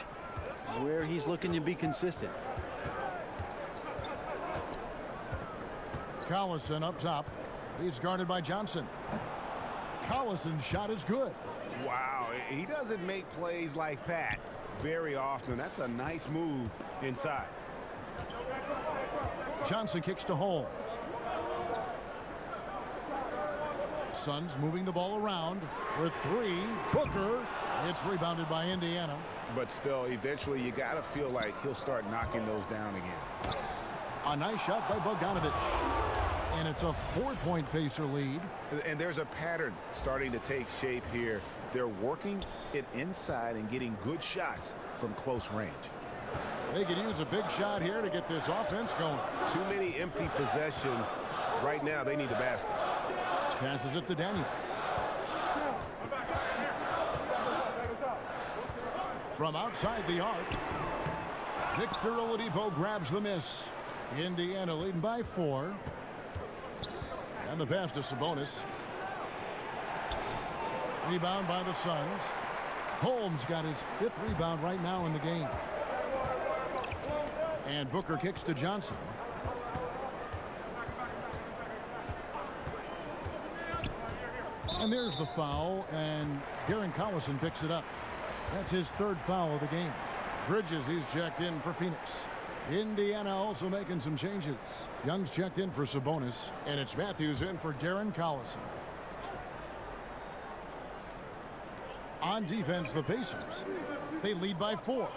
where he's looking to be consistent. Collison up top. He's guarded by Johnson. Collison's shot is good. Wow, he doesn't make plays like that very often. That's a nice move inside. Johnson kicks to Holmes. Suns moving the ball around for 3. Booker. It's rebounded by Indiana. But still, eventually you got to feel like he'll start knocking those down again. A nice shot by Bogdanovich. And it's a 4-point Pacer lead. And there's a pattern starting to take shape here. They're working it inside and getting good shots from close range. They could use a big shot here to get this offense going. Too many empty possessions. Right now, they need the basket. Passes it to Daniels. From outside the arc, Victor Oladipo grabs the miss. Indiana leading by 4. And the pass to Sabonis. Rebound by the Suns. Holmes got his 5th rebound right now in the game. And Booker kicks to Johnson. And there's the foul, and Darren Collison picks it up. That's his 3rd foul of the game. Bridges, he's checked in for Phoenix. Indiana also making some changes. Young's checked in for Sabonis, and it's Matthews in for Darren Collison. On defense, the Pacers. They lead by 4.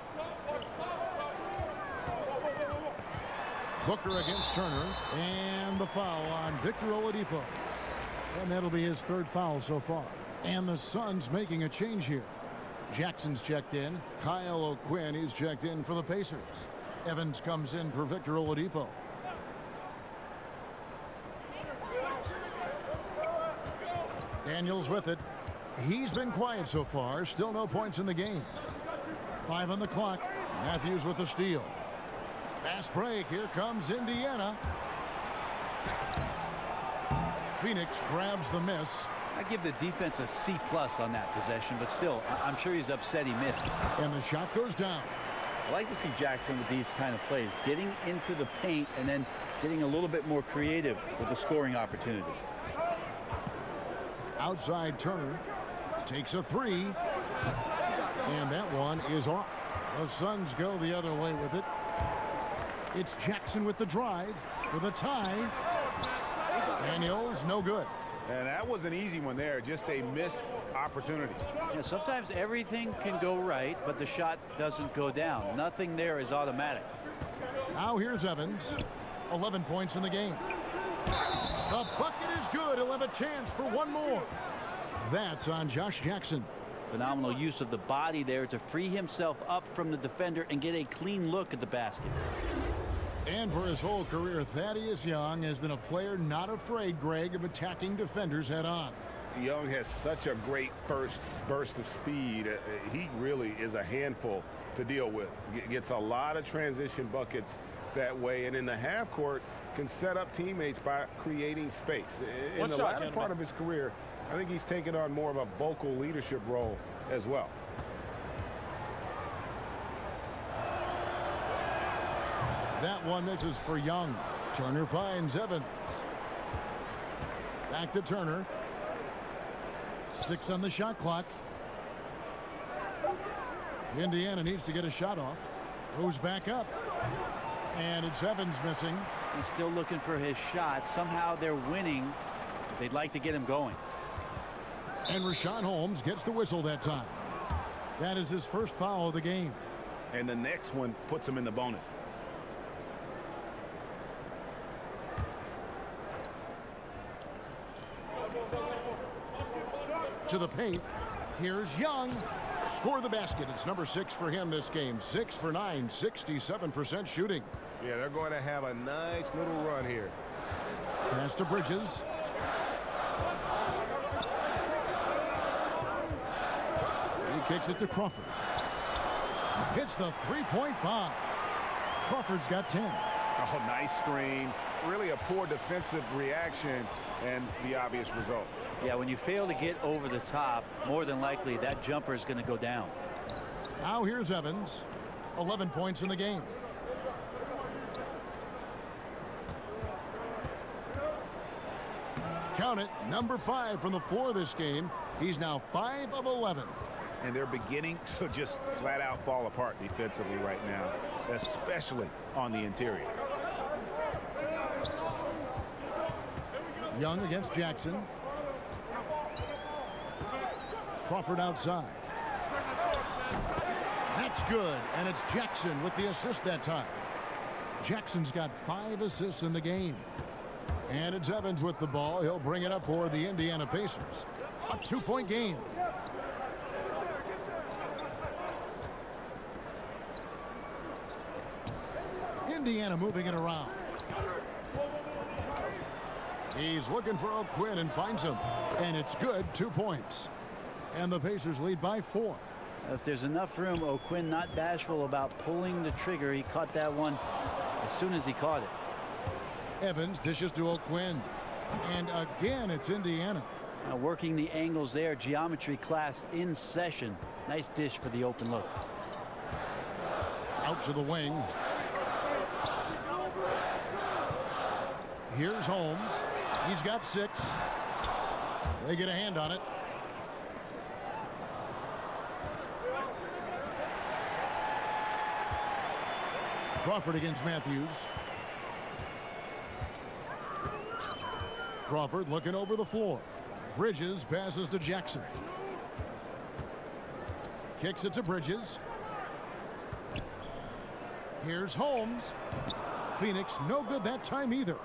Booker against Turner, and the foul on Victor Oladipo. And that'll be his 3rd foul so far. And the Suns making a change here. Jackson's checked in. Kyle O'Quinn, he's checked in for the Pacers. Evans comes in for Victor Oladipo. Daniels with it. He's been quiet so far. Still no points in the game. 5 on the clock. Matthews with the steal. Fast break. Here comes Indiana. Phoenix grabs the miss. I give the defense a C+ on that possession, but still, I'm sure he's upset he missed. And the shot goes down. I like to see Jackson with these kind of plays, getting into the paint and then getting a little bit more creative with the scoring opportunity. Outside Turner takes a 3. And that one is off. The Suns go the other way with it. It's Jackson with the drive for the tie. Daniels, no good. And that was an easy one there, just a missed opportunity. Yeah, sometimes everything can go right, but the shot doesn't go down. Nothing there is automatic. Now here's Evans. 11 points in the game. The bucket is good. He'll have a chance for one more. That's on Josh Jackson. Phenomenal use of the body there to free himself up from the defender and get a clean look at the basket. And for his whole career, Thaddeus Young has been a player not afraid, Greg, of attacking defenders head on. Young has such a great first burst of speed. He really is a handful to deal with. Gets a lot of transition buckets that way, and in the half court can set up teammates by creating space. In the latter part of his career, I think he's taken on more of a vocal leadership role as well. That one misses for Young. Turner finds Evans. Back to Turner. 6 on the shot clock. Indiana needs to get a shot off. Goes back up. And it's Evans missing. He's still looking for his shot. Somehow they're winning. They'd like to get him going. And Rashawn Holmes gets the whistle that time. That is his first foul of the game. And the next one puts him in the bonus. To the paint. Here's Young. Score the basket. It's number 6 for him this game. 6 for 9, 67% shooting. Yeah, they're going to have a nice little run here. Pass to Bridges. He kicks it to Crawford. Hits the three-point bomb. Crawford's got 10. Oh, nice screen. Really a poor defensive reaction and the obvious result. Yeah, when you fail to get over the top, more than likely that jumper is going to go down. Now here's Evans. 11 points in the game. Count it, number 5 from the floor this game. He's now 5 of 11. And they're beginning to just flat out fall apart defensively right now, especially on the interior. Young against Jackson. Crawford outside. That's good, and it's Jackson with the assist that time. Jackson's got 5 assists in the game. And it's Evans with the ball. He'll bring it up for the Indiana Pacers. A 2-point game. Indiana moving it around. He's looking for O'Quinn and finds him. And it's good, 2 points. And the Pacers lead by 4. If there's enough room, O'Quinn not bashful about pulling the trigger. He caught that one as soon as he caught it. Evans dishes to O'Quinn. And again, it's Indiana. Now working the angles there, geometry class in session. Nice dish for the open look. Out to the wing. Here's Holmes. He's got 6. They get a hand on it. Crawford against Matthews. Crawford looking over the floor. Bridges passes to Jackson. Kicks it to Bridges. Here's Holmes. Phoenix no good that time either.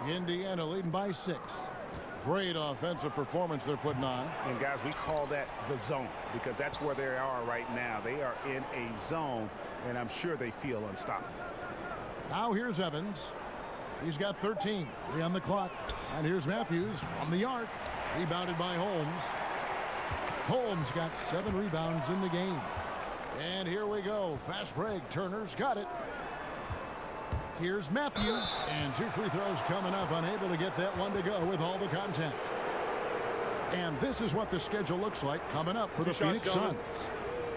Indiana leading by 6. Great offensive performance they're putting on. And guys, we call that the zone because that's where they are right now. They are in a zone, and I'm sure they feel unstoppable. Now here's Evans. He's got 13. 3 on the clock. And here's Matthews from the arc. Rebounded by Holmes. Holmes got 7 rebounds in the game. And here we go. Fast break. Turner's got it. Here's Matthews. And 2 free throws coming up. Unable to get that one to go with all the contact. And this is what the schedule looks like coming up for the Phoenix Suns.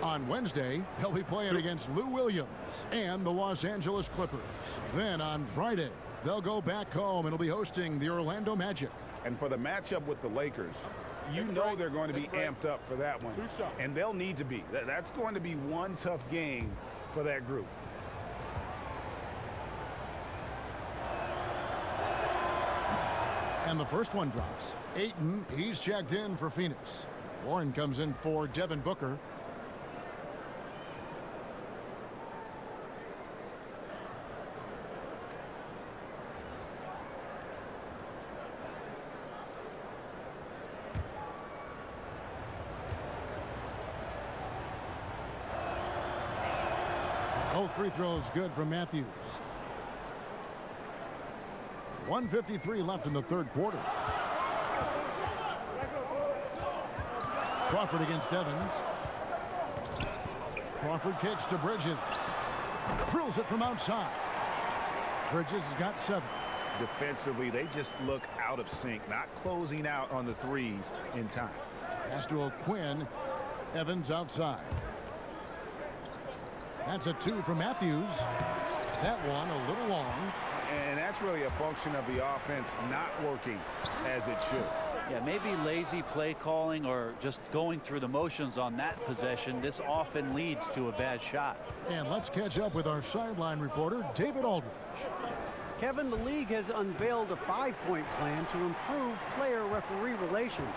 On Wednesday, they'll be playing against Lou Williams and the Los Angeles Clippers. Then on Friday, they'll go back home and will be hosting the Orlando Magic. And for the matchup with the Lakers, you know they're going to be amped up for that one. And they'll need to be. That's going to be one tough game for that group. And the first one drops. Ayton, he's checked in for Phoenix. Warren comes in for Devin Booker. Both free throws good from Matthews. 1:53 left in the third quarter. Crawford against Evans. Crawford kicks to Bridges. Drills it from outside. Bridges has got 7. Defensively, they just look out of sync, not closing out on the threes in time. Pass to O'Quinn. Evans outside. That's a 2 from Matthews. That one a little long. And that's really a function of the offense not working as it should. Yeah, maybe lazy play calling or just going through the motions on that possession. This often leads to a bad shot. And let's catch up with our sideline reporter, David Aldridge. Kevin, the league has unveiled a 5-point plan to improve player-referee relations.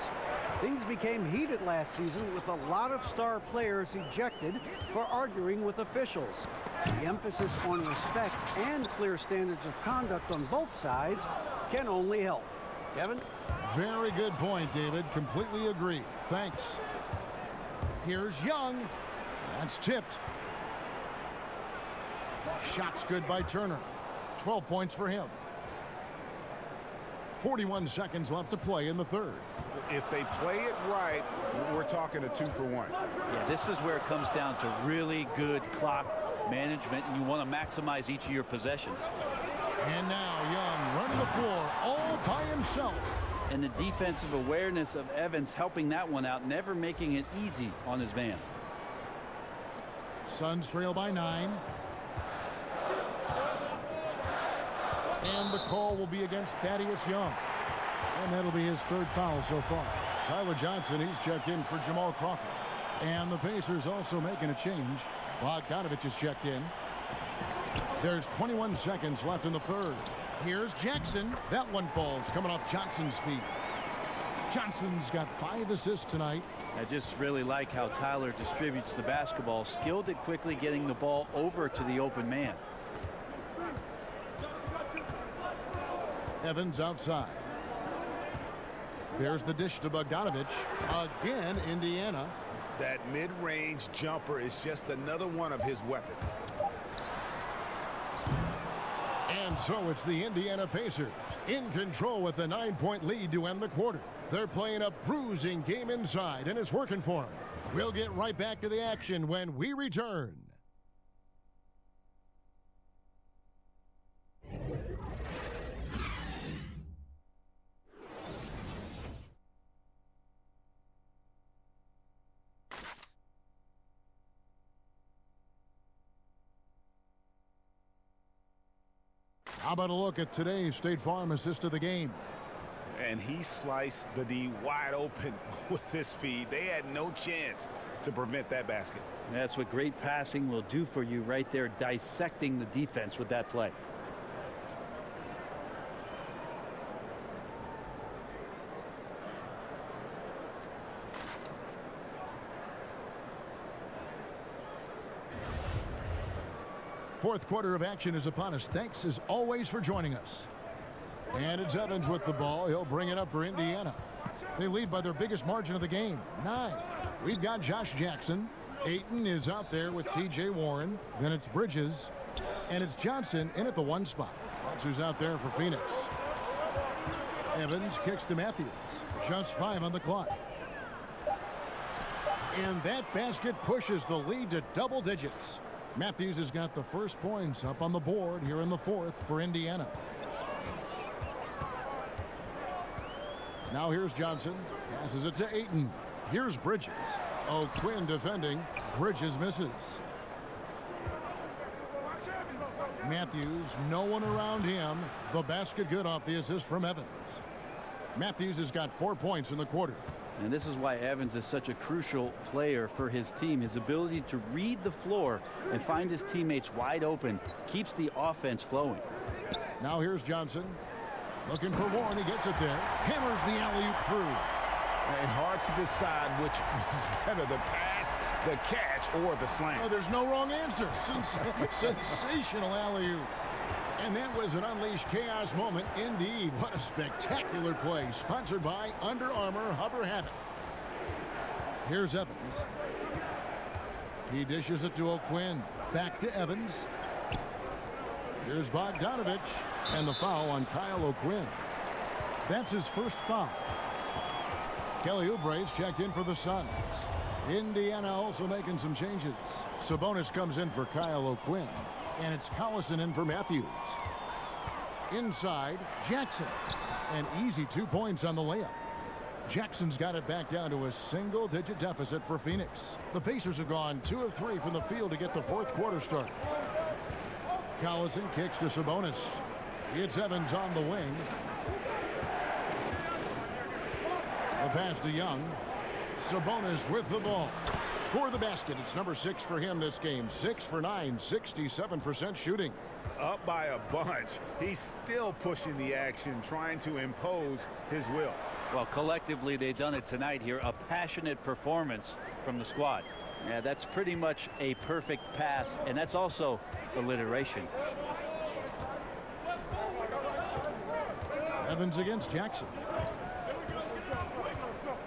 Things became heated last season with a lot of star players ejected for arguing with officials. The emphasis on respect and clear standards of conduct on both sides can only help. Kevin? Very good point, David. Completely agree. Thanks. Here's Young. That's tipped. Shot's good by Turner. 12 points for him. 41 seconds left to play in the third. If they play it right, we're talking a 2-for-1. Yeah, this is where it comes down to really good clock management, and you want to maximize each of your possessions. And now Young running the floor all by himself. And the defensive awareness of Evans helping that one out, never making it easy on his man. Suns trail by 9. And the call will be against Thaddeus Young. And that'll be his third foul so far. Tyler Johnson, he's checked in for Jamal Crawford. And the Pacers also making a change. Bogdanovich is checked in. There's 21 seconds left in the third. Here's Jackson. That one falls coming off Johnson's feet. Johnson's got 5 assists tonight. I just really like how Tyler distributes the basketball, skilled at quickly getting the ball over to the open man. Evans outside. There's the dish to Bogdanovich. Again, Indiana. That mid-range jumper is just another one of his weapons. And so it's the Indiana Pacers in control with a 9-point lead to end the quarter. They're playing a bruising game inside, and it's working for them. We'll get right back to the action when we return. How about a look at today's State Farm assist of the game? And he sliced the D wide open with this feed. They had no chance to prevent that basket. That's what great passing will do for you right there, dissecting the defense with that play. Fourth quarter of action is upon us. Thanks as always for joining us. And it's Evans with the ball. He'll bring it up for Indiana. They lead by their biggest margin of the game, 9. We've got Josh Jackson. Ayton is out there with T.J. Warren. Then it's Bridges. And it's Johnson in at the 1 spot. That's who's out there for Phoenix. Evans kicks to Matthews. Just 5 on the clock. And that basket pushes the lead to double digits. Matthews has got the first points up on the board here in the fourth for Indiana. Now here's Johnson. Passes it to Ayton. Here's Bridges. O'Quinn defending. Bridges misses. Matthews, no one around him. The basket good off the assist from Evans. Matthews has got 4 points in the quarter. And this is why Evans is such a crucial player for his team. His ability to read the floor and find his teammates wide open keeps the offense flowing. Now here's Johnson. Looking for Warren. He gets it there. Hammers the alley-oop through. And hard to decide which was better, the pass, the catch, or the slam. Oh, there's no wrong answer. Sensational alley-oop. And that was an unleashed chaos moment indeed. What a spectacular play. Sponsored by Under Armour Hover Havoc. Here's Evans. He dishes it to O'Quinn. Back to Evans. Here's Bogdanovich. And the foul on Kyle O'Quinn. That's his first foul. Kelly Oubre's checked in for the Suns. Indiana also making some changes. Sabonis comes in for Kyle O'Quinn. And it's Collison in for Matthews. Inside, Jackson. An easy 2 points on the layup. Jackson's got it back down to a single-digit deficit for Phoenix. The Pacers have gone 2 of 3 from the field to get the fourth quarter started. Collison kicks to Sabonis. It's Evans on the wing. The pass to Young. Sabonis with the ball. Score the basket. It's number 6 for him this game. 6 for 9, 67% shooting. Up by a bunch. He's still pushing the action, trying to impose his will. Well, collectively, they've done it tonight here. A passionate performance from the squad. Yeah, that's pretty much a perfect pass, and that's also alliteration. Evans against Jackson.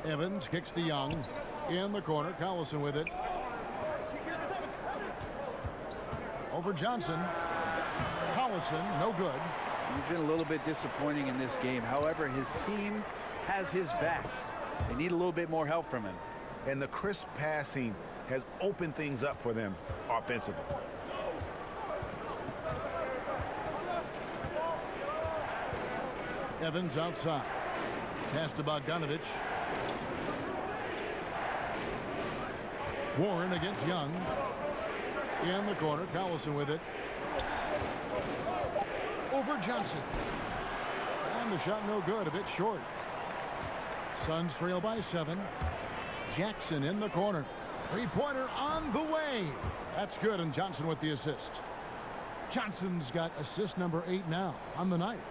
Evans kicks to Young. In the corner, Collison with it. Over Johnson. Collison, no good. He's been a little bit disappointing in this game. However, his team has his back. They need a little bit more help from him. And the crisp passing has opened things up for them offensively. Evans outside. Pass to Bogdanovich. Warren against Young. In the corner, Collison with it. Over Johnson. And the shot no good, a bit short. Suns trail by 7. Jackson in the corner. Three-pointer on the way. That's good, and Johnson with the assist. Johnson's got assist number 8 now on the night.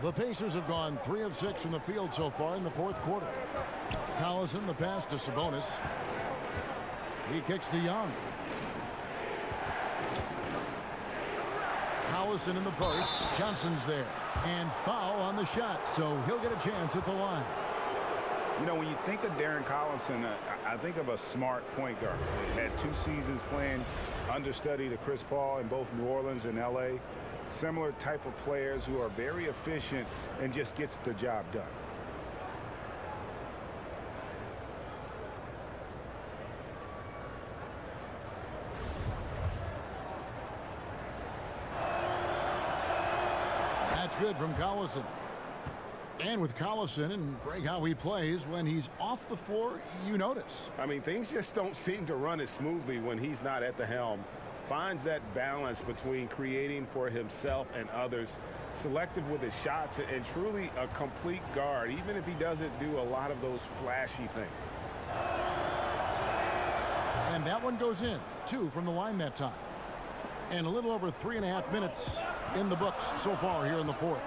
The Pacers have gone 3 of 6 from the field so far in the fourth quarter. Collison, the pass to Sabonis. He kicks to Young. Collison in the post. Johnson's there. And foul on the shot, so he'll get a chance at the line. You know, when you think of Darren Collison, I think of a smart point guard. He had 2 seasons playing understudy to Chris Paul in both New Orleans and L.A. Similar type of players who are very efficient and just gets the job done. That's good from Collison. And with Collison and Greg, how he plays, when he's off the floor, you notice. I mean, things just don't seem to run as smoothly when he's not at the helm. Finds that balance between creating for himself and others, selective with his shots, and truly a complete guard, even if he doesn't do a lot of those flashy things. And that one goes in. 2 from the line that time. And a little over 3.5 minutes in the books so far here in the fourth.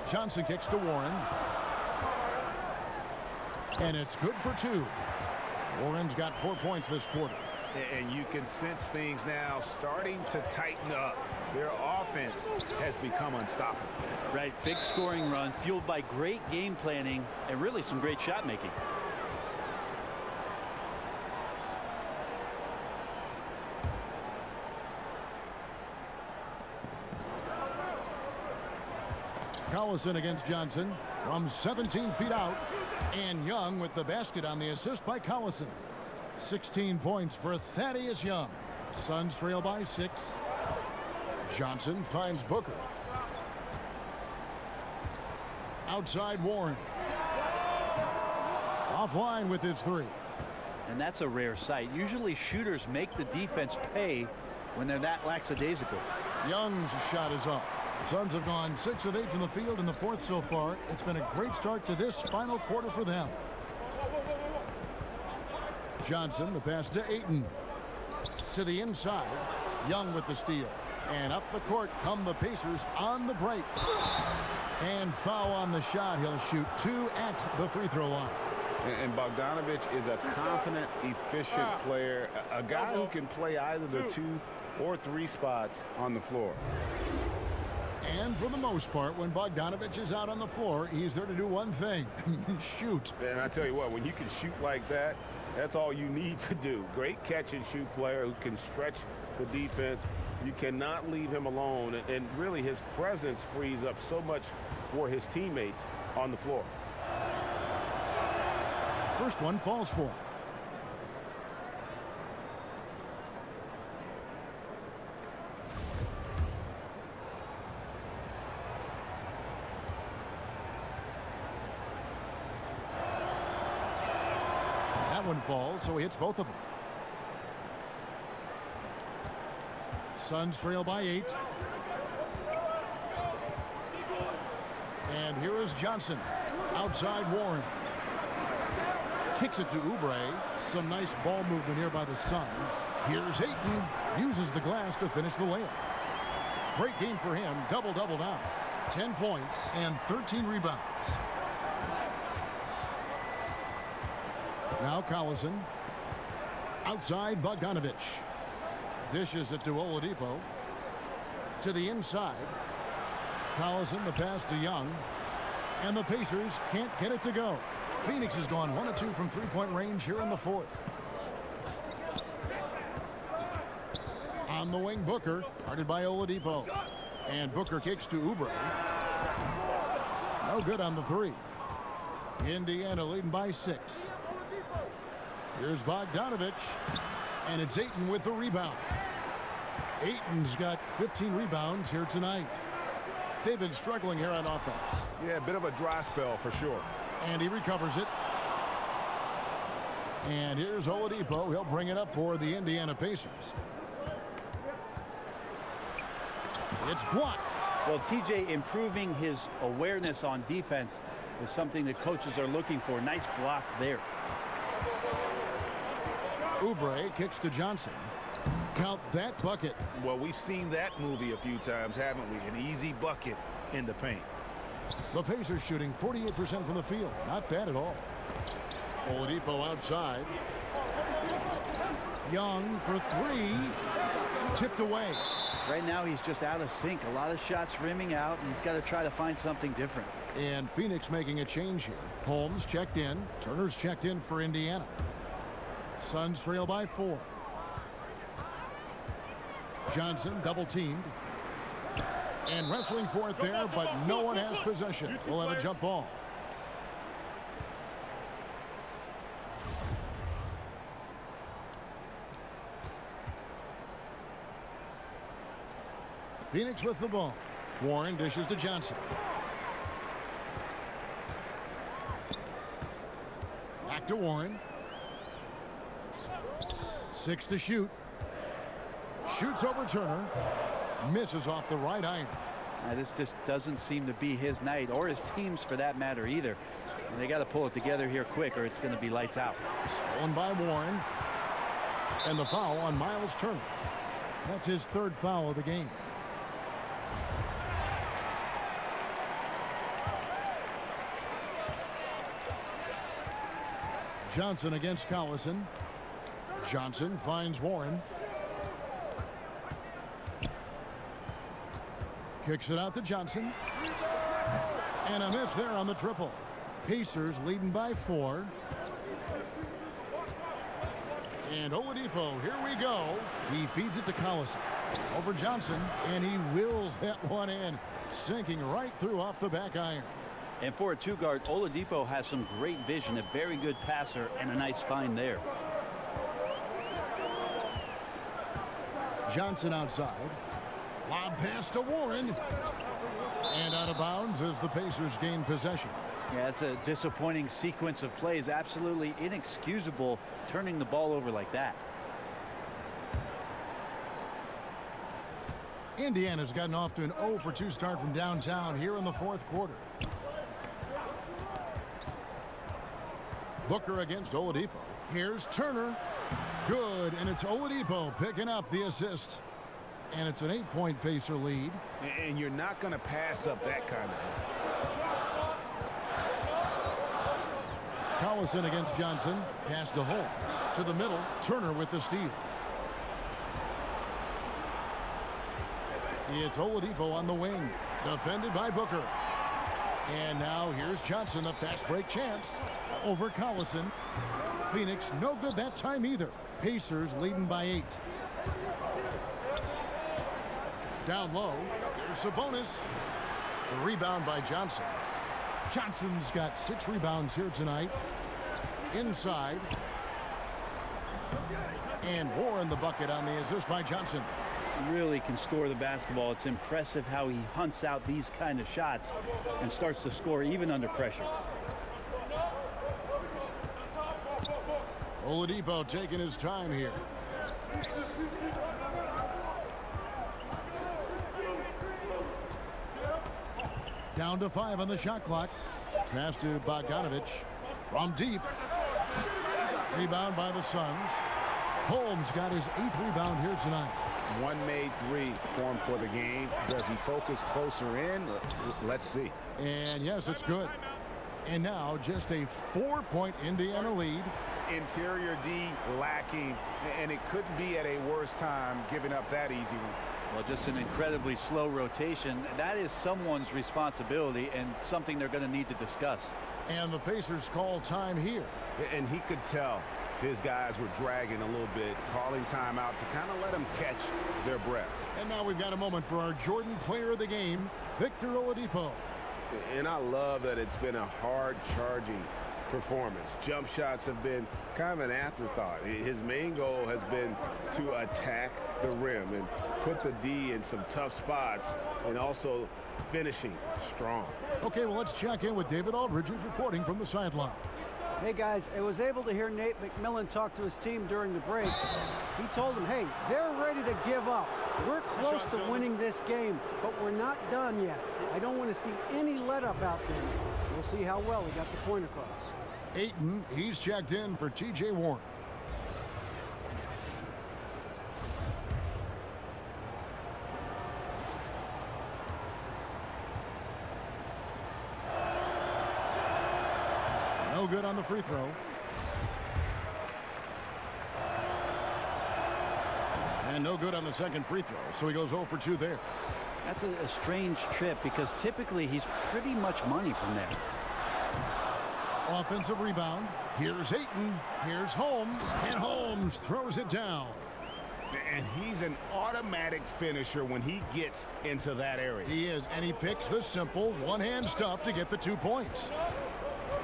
Johnson kicks to Warren. And it's good for 2. Warren's got 4 points this quarter. And you can sense things now starting to tighten up. Their offense has become unstoppable. Right, big scoring run fueled by great game planning and really some great shot making. Collison against Johnson from 17 feet out. And Young with the basket on the assist by Collison. 16 points for Thaddeus Young. Suns trail by 6. Johnson finds Booker. Outside Warren. Offline with his 3. And that's a rare sight. Usually shooters make the defense pay when they're that lackadaisical. Young's shot is off. Suns have gone 6 of 8 from the field in the fourth so far. It's been a great start to this final quarter for them. Johnson, the pass to Ayton. To the inside. Young with the steal. And up the court come the Pacers on the break. And foul on the shot. He'll shoot 2 at the free throw line. And Bogdanovich is a confident, efficient player. A guy who can play either the 2 or 3 spots on the floor. And for the most part, when Bogdanovich is out on the floor, he's there to do one thing. Shoot. And I tell you what, when you can shoot like that, that's all you need to do. Great catch and shoot player who can stretch the defense. You cannot leave him alone. And really, his presence frees up so much for his teammates on the floor. First one falls for him. That one falls, so he hits both of them. Suns trail by 8. And here is Johnson. Outside Warren. Kicks it to Oubre. Some nice ball movement here by the Suns. Here's Ayton. Uses the glass to finish the layup. Great game for him. Double-double now. 10 points and 13 rebounds. Now Collison. Outside Bogdanovich. Dishes it to Oladipo. To the inside. Collison, the pass to Young. And the Pacers can't get it to go. Phoenix has gone 1 of 2 from three-point range here in the fourth. On the wing, Booker, guarded by Oladipo. And Booker kicks to Oubre. No good on the three. Indiana leading by 6. Here's Bogdanovich. And it's Ayton with the rebound. Ayton's got 15 rebounds here tonight. They've been struggling here on offense. Yeah, a bit of a dry spell for sure. And he recovers it. And here's Oladipo. He'll bring it up for the Indiana Pacers. It's blocked. Well, TJ improving his awareness on defense is something that coaches are looking for. Nice block there. Oubre kicks to Johnson. Count that bucket. Well, we've seen that movie a few times, haven't we? An easy bucket in the paint. The Pacers shooting 48% from the field. Not bad at all. Oladipo outside. Young for 3. Tipped away. Right now he's just out of sync. A lot of shots rimming out, and he's got to try to find something different. And Phoenix making a change here. Holmes checked in. Turner's checked in for Indiana. Suns trail by 4. Johnson double teamed. And wrestling for it there, but no one has possession. We'll have a jump ball. Phoenix with the ball. Warren dishes to Johnson. Back to Warren. 6 to shoot. Shoots over Turner. Misses off the right iron. This just doesn't seem to be his night, or his team's for that matter either. And they got to pull it together here quick, or it's going to be lights out. Stolen by Warren. And the foul on Miles Turner. That's his 3rd foul of the game. Johnson against Collison. Johnson finds Warren. Kicks it out to Johnson. And a miss there on the triple. Pacers leading by 4. And Oladipo, here we go. He feeds it to Collison. Over Johnson, and he wills that one in. Sinking right through off the back iron. And for a 2-guard, Oladipo has some great vision, a very good passer, and a nice find there. Johnson outside. Lob pass to Warren. And out of bounds as the Pacers gain possession. Yeah, it's a disappointing sequence of plays. Absolutely inexcusable turning the ball over like that. Indiana's gotten off to an 0 for 2 start from downtown here in the 4th quarter. Booker against Oladipo. Here's Turner. Good, and it's Oladipo picking up the assist. And it's an 8-point Pacer lead. And you're not going to pass up that kind of. Collison against Johnson. Pass to Holmes. To the middle. Turner with the steal. It's Oladipo on the wing. Defended by Booker. And now here's Johnson, the fast break chance over Collison. Phoenix no good that time either. Pacers leading by 8. Down low. Here's Sabonis. The rebound by Johnson. Johnson's got 6 rebounds here tonight. Inside. And Warren the bucket on the assist by Johnson. Really can score the basketball. It's impressive how he hunts out these kind of shots and starts to score even under pressure. Oladipo taking his time here. Down to 5 on the shot clock. Pass to Bogdanovich from deep. Rebound by the Suns. Holmes got his 8th rebound here tonight. One made 3 for him for the game. Does he focus closer in? Let's see. And yes, it's good. And now just a 4-point Indiana lead. Interior D lacking, and it couldn't be at a worse time giving up that easy one. Well, just an incredibly slow rotation. That is someone's responsibility and something they're going to need to discuss. And the Pacers call time here. And he could tell his guys were dragging a little bit, calling timeout to kind of let them catch their breath. And now we've got a moment for our Jordan player of the game, Victor Oladipo. And I love that it's been a hard-charging performance. Jump shots have been kind of an afterthought. His main goal has been to attack the rim and put the D in some tough spots, and also finishing strong. Okay, well, let's check in with David Aldridge, who's reporting from the sideline. Hey, guys, I was able to hear Nate McMillan talk to his team during the break. He told them, hey, they're ready to give up. We're close to winning this game, but we're not done yet. I don't want to see any let-up out there. We'll see how well he got the point across. Ayton, he's checked in for T.J. Warren. No good on the free throw. And no good on the second free throw, so he goes 0 for 2 there. That's a strange trip because typically he's pretty much money from there. Offensive rebound. Here's Ayton. Here's Holmes. And Holmes throws it down. And he's an automatic finisher when he gets into that area. He is, and he picks the simple one-hand stuff to get the 2 points.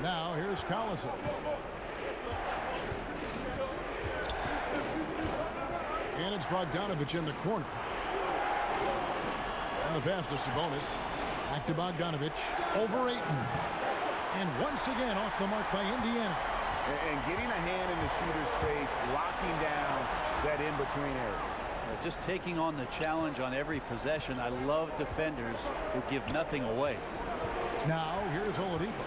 Now here's Collison. And it's Bogdanovich in the corner. And the pass to Sabonis. Back to Bogdanovich. Over Ayton. And once again off the mark by Indiana. And getting a hand in the shooter's face, locking down that in-between area. Just taking on the challenge on every possession. I love defenders who give nothing away. Now here's Oladipo.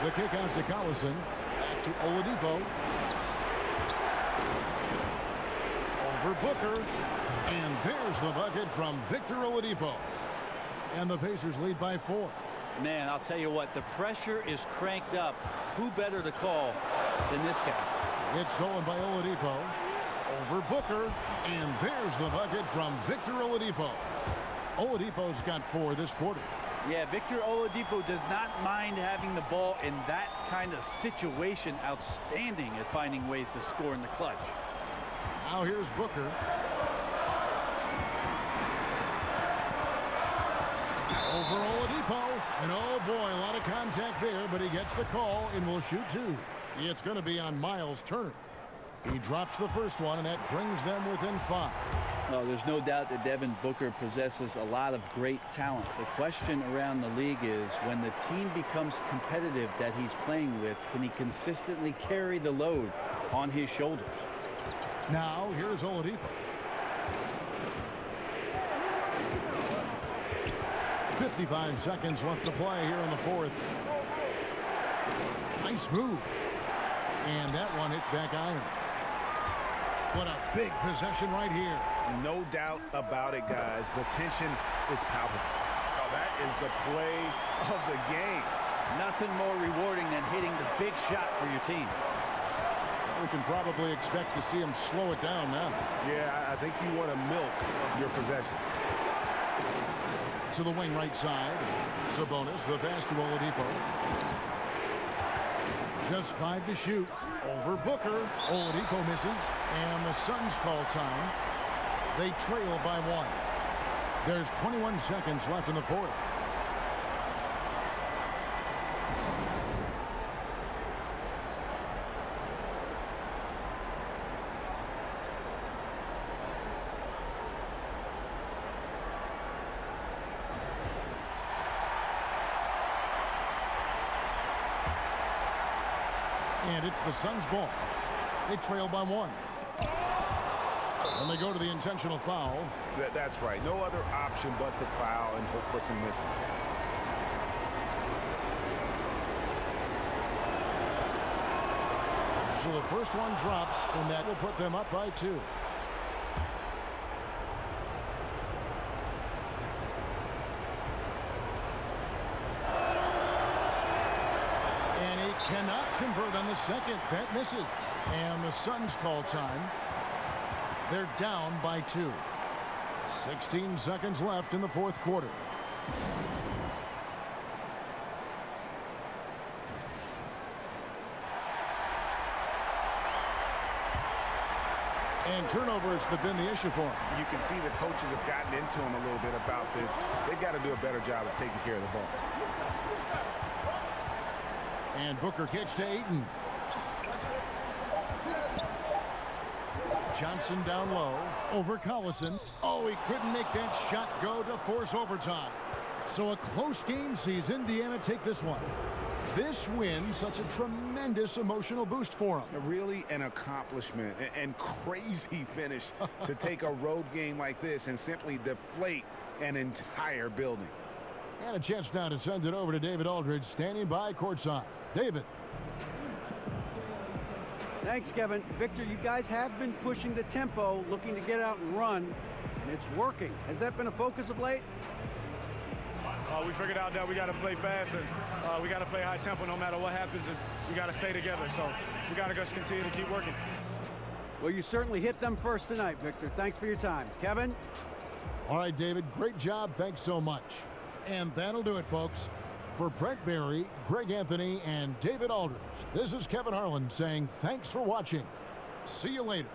The kick out to Collison. Back to Oladipo. Over Booker. And there's the bucket from Victor Oladipo. And the Pacers lead by 4. Man, I'll tell you what, the pressure is cranked up. Who better to call than this guy? It's stolen by Oladipo. Over Booker. And there's the bucket from Victor Oladipo. Oladipo's got 4 this quarter. Yeah, Victor Oladipo does not mind having the ball in that kind of situation. Outstanding at finding ways to score in the clutch. Now here's Booker. Over Oladipo. And oh boy, a lot of contact there, but he gets the call and will shoot 2. It's going to be on Miles Turner. He drops the first one, and that brings them within 5. Oh, there's no doubt that Devin Booker possesses a lot of great talent. The question around the league is, when the team becomes competitive that he's playing with, can he consistently carry the load on his shoulders? Now, here's Oladipo. 55 seconds left to play here in the 4th. Nice move. And that one hits back iron. What a big possession right here. No doubt about it, guys. The tension is palpable. Oh, that is the play of the game. Nothing more rewarding than hitting the big shot for your team. We can probably expect to see him slow it down now. Yeah, I think you want to milk your possessions. To the wing right side. Sabonis, the pass to Oladipo. Just 5 to shoot. Over Booker. Oladipo misses. And the Suns call time. They trail by 1. There's 21 seconds left in the 4th. And it's the Suns' ball. They trail by 1. And they go to the intentional foul. That's right. No other option but to foul and hope for some misses. So the first one drops, and that will put them up by 2. And he cannot convert on the second. That misses. And the Suns call time. They're down by 2. 16 seconds left in the 4th quarter. And turnovers have been the issue for him. You can see the coaches have gotten into him a little bit about this. They've got to do a better job of taking care of the ball. And Booker kicks to Ayton. Johnson down low over Collison. Oh, he couldn't make that shot go to force overtime. So a close game sees Indiana take this one. This win, such a tremendous emotional boost for them. Really an accomplishment and crazy finish to take a road game like this and simply deflate an entire building. And a chance now to send it over to David Aldridge, standing by courtside. David. Thanks, Kevin. Victor, you guys have been pushing the tempo, looking to get out and run, and it's working. Has that been a focus of late? We figured out that we got to play fast and we got to play high tempo no matter what happens, and we got to stay together. So we got to just continue to keep working. Well, you certainly hit them first tonight, Victor. Thanks for your time. Kevin? All right, David, great job. Thanks so much. And that'll do it, folks. For Brent Barry, Greg Anthony, and David Aldridge, this is Kevin Harlan saying thanks for watching. See you later.